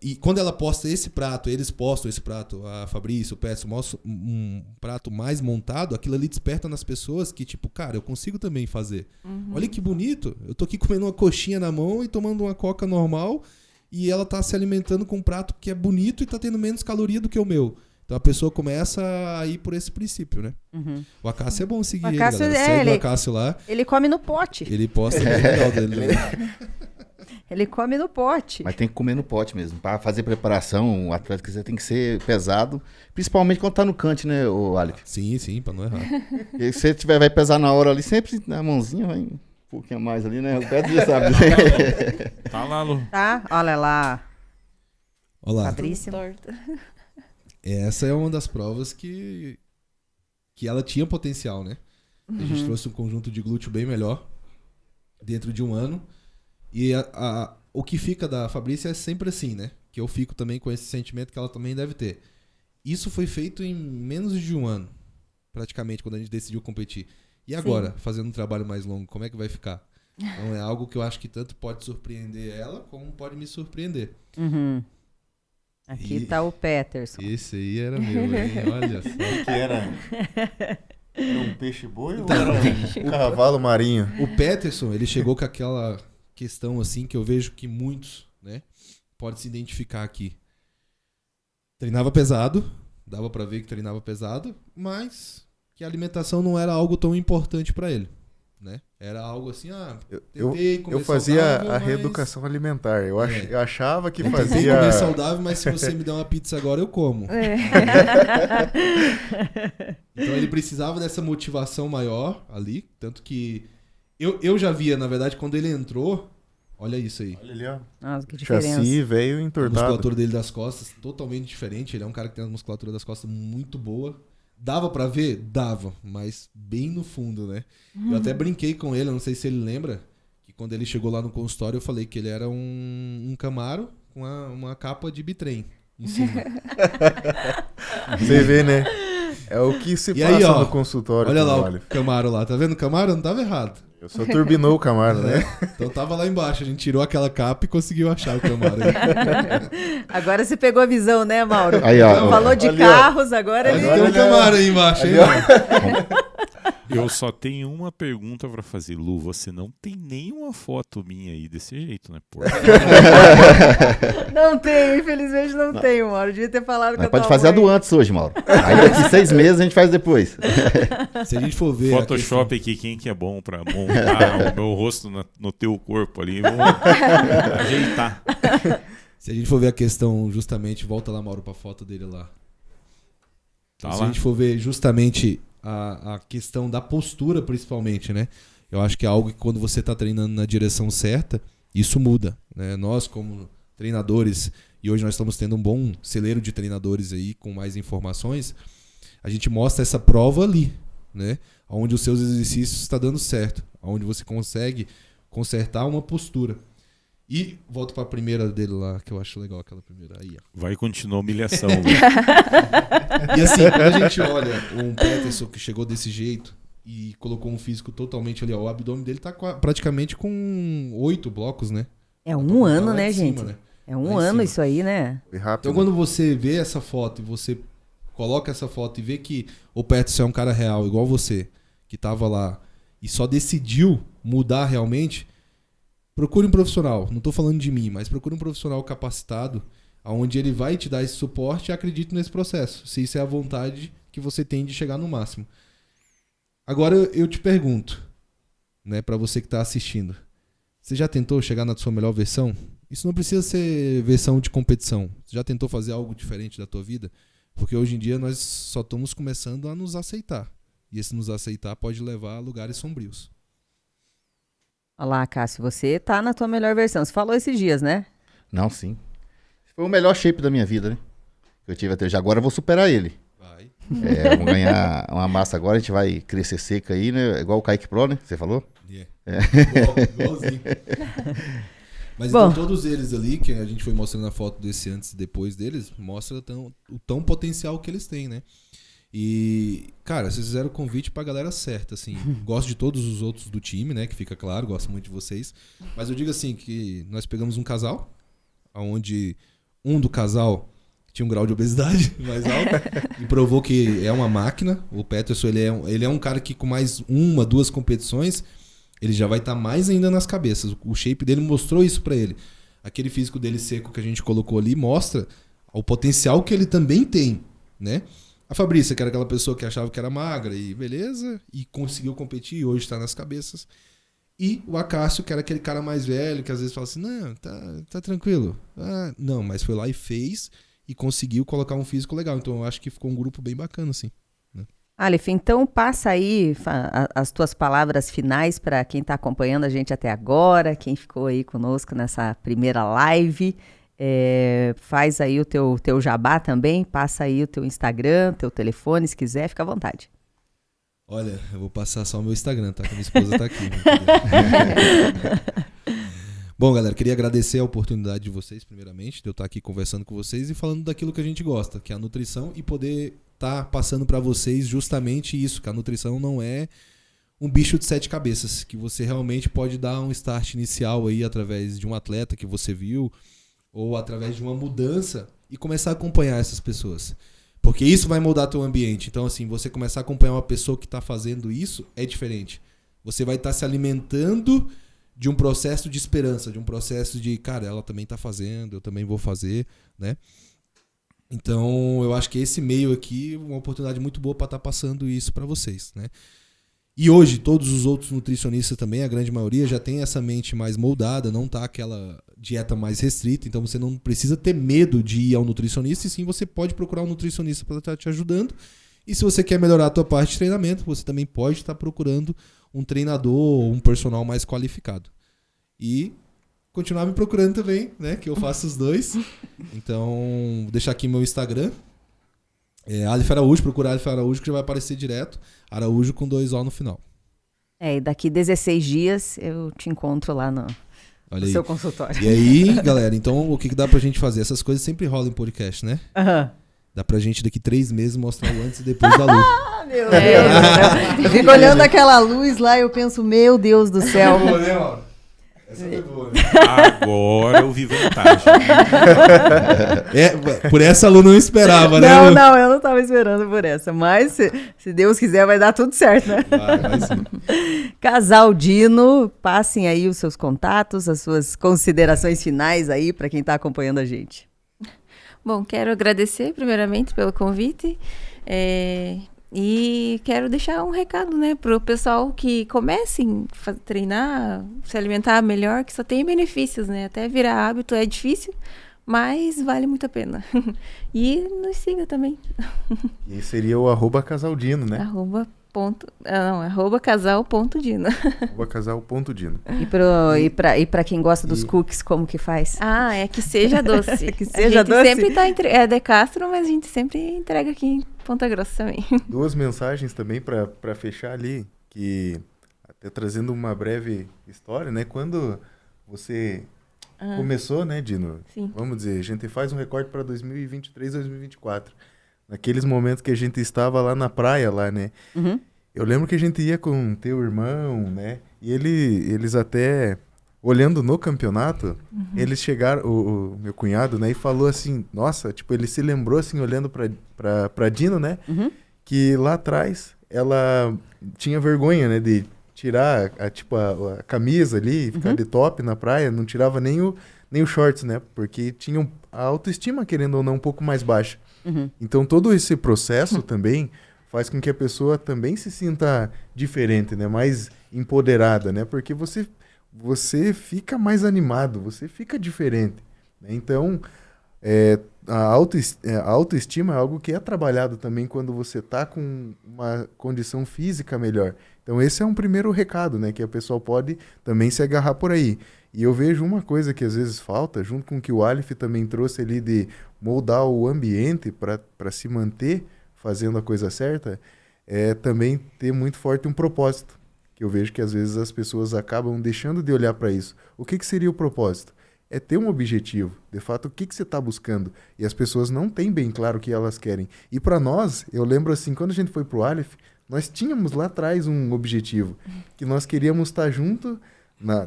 E quando ela posta esse prato, eles postam esse prato, a Fabrício, o Peço, mostra um prato mais montado, aquilo ali desperta nas pessoas que, tipo, cara, eu consigo também fazer. Uhum. Olha que bonito. Eu tô aqui comendo uma coxinha na mão e tomando uma coca normal e ela tá se alimentando com um prato que é bonito e tá tendo menos caloria do que o meu. Então a pessoa começa a ir por esse princípio, né? Uhum. O Acácio é bom seguir O ele, Acácio, galera. Segue o Acácio lá. Ele come no pote. Ele posta bem legal dele. Ele come no pote. Mas tem que comer no pote mesmo. Para fazer preparação, o atleta quiser tem que ser pesado. Principalmente quando tá no cante, né, o Aleph? Sim, pra não errar. E se você vai pesar na hora ali, sempre na mãozinha, vai um pouquinho a mais ali, né? O Pedro já sabe. Tá lá, Lu. Tá? Olha lá. Olha lá. Fabrício. Torta. Essa é uma das provas que ela tinha potencial, né? A gente trouxe um conjunto de glúteo bem melhor dentro de um ano. E o que fica da Fabrícia é sempre assim, né? Que eu fico também com esse sentimento que ela também deve ter. Isso foi feito em menos de um ano, praticamente, quando a gente decidiu competir. E agora, fazendo um trabalho mais longo, como é que vai ficar? Então é algo que eu acho que tanto pode surpreender ela, como pode me surpreender. Uhum. Aqui tá o Peterson. Esse aí era meu, hein? Olha só. Que era Era um peixe-boi ou era um cavalo marinho? O Peterson, ele chegou com aquela questão assim que eu vejo que muitos, né, podem se identificar aqui. Treinava pesado, dava pra ver que treinava pesado, mas que a alimentação não era algo tão importante pra ele, né? Era algo assim, tentei comer eu fazia saudável, a mas... reeducação alimentar. Eu achava que Tentei fazia... comer saudável, mas se você me der uma pizza agora, eu como. Então ele precisava dessa motivação maior ali, tanto que eu já via, na verdade, quando ele entrou, olha isso aí. Olha ali, ó. Nossa, que diferença. Chassi veio A entortado. musculatura dele das costas, totalmente diferente. Ele é um cara que tem a musculatura das costas muito boa. Dava pra ver? Dava, mas bem no fundo, né? Eu até brinquei com ele, não sei se ele lembra, que quando ele chegou lá no consultório, eu falei que ele era um Camaro com uma capa de bitrem em cima. Você vê, né? É o que se passa aí, ó, no consultório. Olha lá o Camaro lá, tá vendo o Camaro? Não tava errado. Eu só turbinou o Camaro, né? Então tava lá embaixo, a gente tirou aquela capa e conseguiu achar o Camaro aí. Agora você pegou a visão, né, Mauro? Aí, ó, falou de ali, carros, agora Mas ele... tem um Camaro aí embaixo, hein, mano? Eu só tenho uma pergunta pra fazer. Lu, você não tem nenhuma foto minha aí desse jeito, né? Porra. Não tem, infelizmente não tem, Mauro. Devia ter falado com a pode tua fazer mãe. a do antes hoje, Mauro. Aí daqui 6 meses a gente faz depois. Se a gente for ver... Photoshop aqui, quem que é bom pra montar o meu rosto no teu corpo ali. Vamos ajeitar. Se a gente for ver a questão, justamente, volta lá, Mauro, pra foto dele lá. Tá Se lá. a gente for ver justamente a questão da postura, principalmente, né? Eu acho que é algo que quando você tá treinando na direção certa, isso muda, né? Nós, como treinadores, e hoje nós estamos tendo um bom celeiro de treinadores aí, com mais informações, a gente mostra essa prova ali, né? Onde os seus exercícios estão dando certo, onde você consegue consertar uma postura. E volto para a primeira dele lá, que eu acho legal aquela primeira aí, ó. Vai continuar a humilhação. Lu. E assim, quando a gente olha um Peterson que chegou desse jeito e colocou um físico totalmente ali, ó, o abdômen dele tá praticamente com 8 blocos, né? É um ano, Lá né, em gente? cima, né? É um Lá em ano cima. isso aí, né? Foi rápido. Então quando você vê essa foto e você coloca essa foto e vê que o Peterson é um cara real, igual você, que tava lá e só decidiu mudar realmente, procure um profissional. Não tô falando de mim, mas procure um profissional capacitado, onde ele vai te dar esse suporte e acredite nesse processo, se isso é a vontade que você tem de chegar no máximo. Agora eu te pergunto, né, para você que tá assistindo, você já tentou chegar na sua melhor versão? Isso não precisa ser versão de competição. Você já tentou fazer algo diferente da tua vida? Porque hoje em dia nós só estamos começando a nos aceitar. E esse nos aceitar pode levar a lugares sombrios. Olha lá, Cássio, você tá na tua melhor versão. Você falou esses dias, né? Não, sim. Foi o melhor shape da minha vida, né? Que eu tive até já. Agora eu vou superar ele. Vai. Vamos ganhar uma massa agora, a gente vai crescer seca aí, né? Igual o Kaique Pro, né? Você falou? Yeah. Igualzinho. Mas Bom. então todos eles ali, que a gente foi mostrando a foto desse antes e depois deles, mostra o tão potencial que eles têm, né? E, cara, vocês fizeram o convite pra galera certa, assim. Gosto de todos os outros do time, né? Que fica claro, gosto muito de vocês. Mas eu digo assim, que nós pegamos um casal, onde um do casal tinha um grau de obesidade mais alto e provou que é uma máquina. O Peterson, ele é um cara que com mais 1, 2 competições, ele já vai estar mais ainda nas cabeças. O shape dele mostrou isso pra ele. Aquele físico dele seco que a gente colocou ali mostra o potencial que ele também tem, né? A Fabrícia, que era aquela pessoa que achava que era magra e beleza, e conseguiu competir e hoje está nas cabeças. E o Acácio, que era aquele cara mais velho, que às vezes fala assim, não, tá tranquilo. Ah, não, mas foi lá e fez e conseguiu colocar um físico legal. Então eu acho que ficou um grupo bem bacana, assim. Né? Aleph, então passa aí as tuas palavras finais para quem está acompanhando a gente até agora, quem ficou aí conosco nessa primeira live. Faz aí o teu jabá também, passa aí o teu Instagram, teu telefone, se quiser, fica à vontade. Olha, eu vou passar só o meu Instagram, tá? Que a minha esposa tá aqui. Bom, galera, queria agradecer a oportunidade de vocês, primeiramente, de eu estar aqui conversando com vocês e falando daquilo que a gente gosta, que é a nutrição, e poder estar passando para vocês justamente isso, que a nutrição não é um bicho de 7 cabeças, que você realmente pode dar um start inicial aí através de um atleta que você viu, ou através de uma mudança e começar a acompanhar essas pessoas. Porque isso vai moldar teu ambiente. Então, assim, você começar a acompanhar uma pessoa que está fazendo isso é diferente. Você vai estar se alimentando de um processo de esperança, de um processo de, cara, ela também está fazendo, eu também vou fazer, né? Então, eu acho que esse meio aqui é uma oportunidade muito boa para estar passando isso para vocês, né? E hoje, todos os outros nutricionistas também, a grande maioria, já tem essa mente mais moldada, não tá aquela dieta mais restrita, então você não precisa ter medo de ir ao nutricionista, e sim você pode procurar um nutricionista para estar te ajudando. E se você quer melhorar a tua parte de treinamento, você também pode estar procurando um treinador ou um personal mais qualificado. E continuar me procurando também, né? Que eu faço os dois. Então, vou deixar aqui meu Instagram. Aleph Araújo, procura Aleph Araújo que já vai aparecer direto. Araújo com 2 O no final. E daqui 16 dias eu te encontro lá no seu consultório. E aí, galera, então o que dá pra gente fazer? Essas coisas sempre rolam em podcast, né? Aham. Dá pra gente daqui 3 meses mostrar o antes e depois da luz. Meu Deus. Eu fico olhando aquela luz lá e eu penso, meu Deus do céu. Essa foi boa, né? Agora eu vi vantagem. Por essa Lu não esperava, né? Não, eu não tava esperando por essa. Mas se Deus quiser vai dar tudo certo, né? Vai sim. Casal Dino, passem aí os seus contatos, as suas considerações finais aí para quem tá acompanhando a gente. Bom, quero agradecer primeiramente pelo convite. E quero deixar um recado, né, pro pessoal que comecem a treinar, se alimentar melhor, que só tem benefícios, né? Até virar hábito é difícil, mas vale muito a pena. E nos siga também. E seria o @casaldino, né? @casal.dino. @casal.dino. E pra quem gosta dos cookies, como que faz? Que seja doce. Que seja doce? A gente sempre tá de Castro, mas a gente sempre entrega aqui em Ponta Grossa também. 2 mensagens também para fechar ali, que até trazendo uma breve história, né? Quando você começou, né, Dino? Sim. Vamos dizer, a gente faz um recorte para 2023, 2024. Naqueles momentos que a gente estava lá na praia, lá, né? Uhum. Eu lembro que a gente ia com teu irmão, né? E eles até, olhando no campeonato, eles chegaram, o meu cunhado, né? E falou assim, nossa, tipo, ele se lembrou, assim, olhando pra Dino, né? Uhum. Que lá atrás, ela tinha vergonha, né? De tirar, a camisa ali, ficar de top na praia, não tirava nem o shorts, né? Porque tinha a autoestima, querendo ou não, um pouco mais baixa. Uhum. Então, todo esse processo também faz com que a pessoa também se sinta diferente, né? Mais empoderada, né? Porque você fica mais animado, você fica diferente, né? Então, a autoestima é algo que é trabalhado também quando você está com uma condição física melhor. Então, esse é um primeiro recado, né? Que a pessoa pode também se agarrar por aí. E eu vejo uma coisa que às vezes falta, junto com o que o Aleph também trouxe ali de moldar o ambiente para se manter fazendo a coisa certa, é também ter muito forte um propósito. Que eu vejo que às vezes as pessoas acabam deixando de olhar para isso. O que seria o propósito? É ter um objetivo. De fato, o que você está buscando? E as pessoas não têm bem claro o que elas querem. E para nós, eu lembro assim, quando a gente foi pro Aleph, nós tínhamos lá atrás um objetivo. Que nós queríamos estar junto,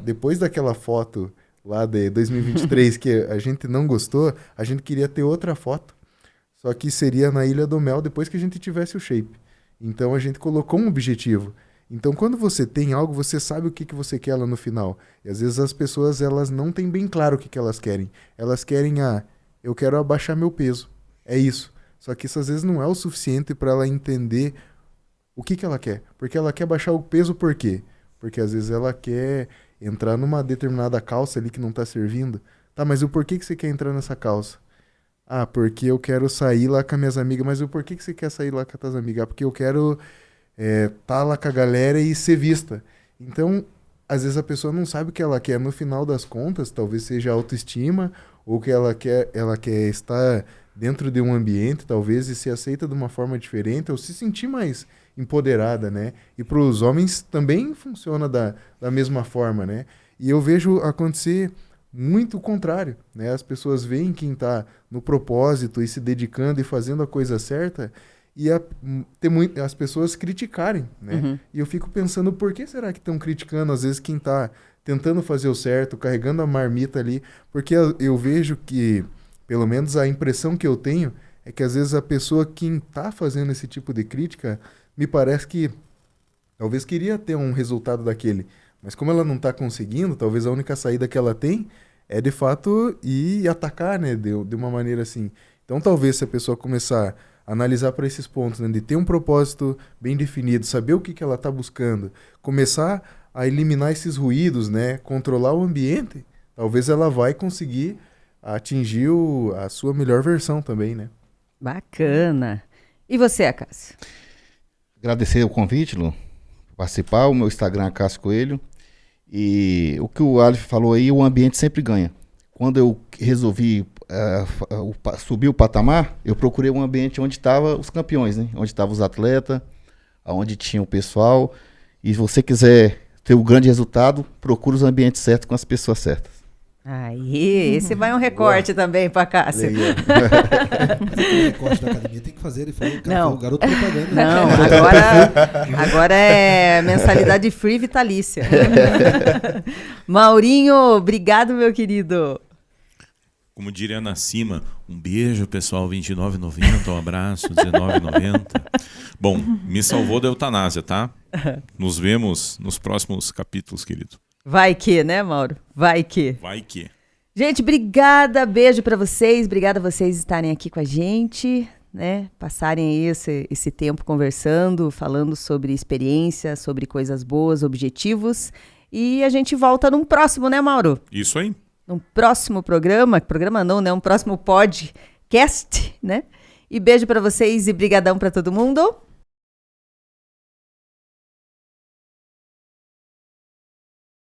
depois daquela foto lá de 2023 que a gente não gostou, a gente queria ter outra foto. Só que seria na Ilha do Mel depois que a gente tivesse o shape. Então a gente colocou um objetivo. Então quando você tem algo, você sabe o que você quer lá no final. E às vezes as pessoas elas não têm bem claro o que elas querem. Elas querem, eu quero abaixar meu peso. É isso. Só que isso às vezes não é o suficiente para ela entender o que ela quer. Porque ela quer baixar o peso por quê? Porque às vezes ela quer entrar numa determinada calça ali que não está servindo. Tá, mas o porquê que você quer entrar nessa calça? Porque eu quero sair lá com as minhas amigas. Mas o porquê que você quer sair lá com as tuas amigas? Porque eu quero tá lá com a galera e ser vista. Então, às vezes a pessoa não sabe o que ela quer. No final das contas, talvez seja autoestima, ou que ela quer estar dentro de um ambiente, talvez, e ser aceita de uma forma diferente, ou se sentir mais empoderada, né? E para os homens também funciona da mesma forma, né? E eu vejo acontecer muito o contrário, né? As pessoas veem quem está no propósito e se dedicando e fazendo a coisa certa e as pessoas criticarem, né? Uhum. E eu fico pensando, por que será que estão criticando às vezes quem está tentando fazer o certo, carregando a marmita ali? Porque eu vejo que, pelo menos a impressão que eu tenho, é que às vezes a pessoa que está fazendo esse tipo de crítica, me parece que talvez queria ter um resultado daquele, mas como ela não está conseguindo, talvez a única saída que ela tem é de fato ir atacar, né, de uma maneira assim. Então talvez se a pessoa começar a analisar para esses pontos, né, de ter um propósito bem definido, saber o que ela está buscando, começar a eliminar esses ruídos, né, controlar o ambiente, talvez ela vai conseguir atingir a sua melhor versão também, né? Bacana. E você, Acácio? Agradecer o convite, Lu, participar. O meu Instagram é Cássio Coelho. E o que o Aleph falou aí, o ambiente sempre ganha. Quando eu resolvi subir o patamar, eu procurei um ambiente onde estavam os campeões, né? Onde estavam os atletas, onde tinha o pessoal. E se você quiser ter um grande resultado, procure os ambientes certos com as pessoas certas. Aí, esse vai um recorte também para Cássio. O recorte da academia tem que fazer, ele falou, não. O garoto propaganda. Não, agora é mensalidade free vitalícia. Maurinho, obrigado, meu querido. Como diria Ana Cima, um beijo, pessoal, R$29,90, um abraço, R$19,90. Bom, me salvou da eutanásia, tá? Nos vemos nos próximos capítulos, querido. Vai que, né, Mauro? Vai que. Vai que. Gente, obrigada, beijo pra vocês, obrigada a vocês estarem aqui com a gente, né? Passarem esse tempo conversando, falando sobre experiência, sobre coisas boas, objetivos. E a gente volta num próximo, né, Mauro? Isso aí. Num próximo programa não, né? Um próximo podcast, né? E beijo pra vocês e brigadão pra todo mundo.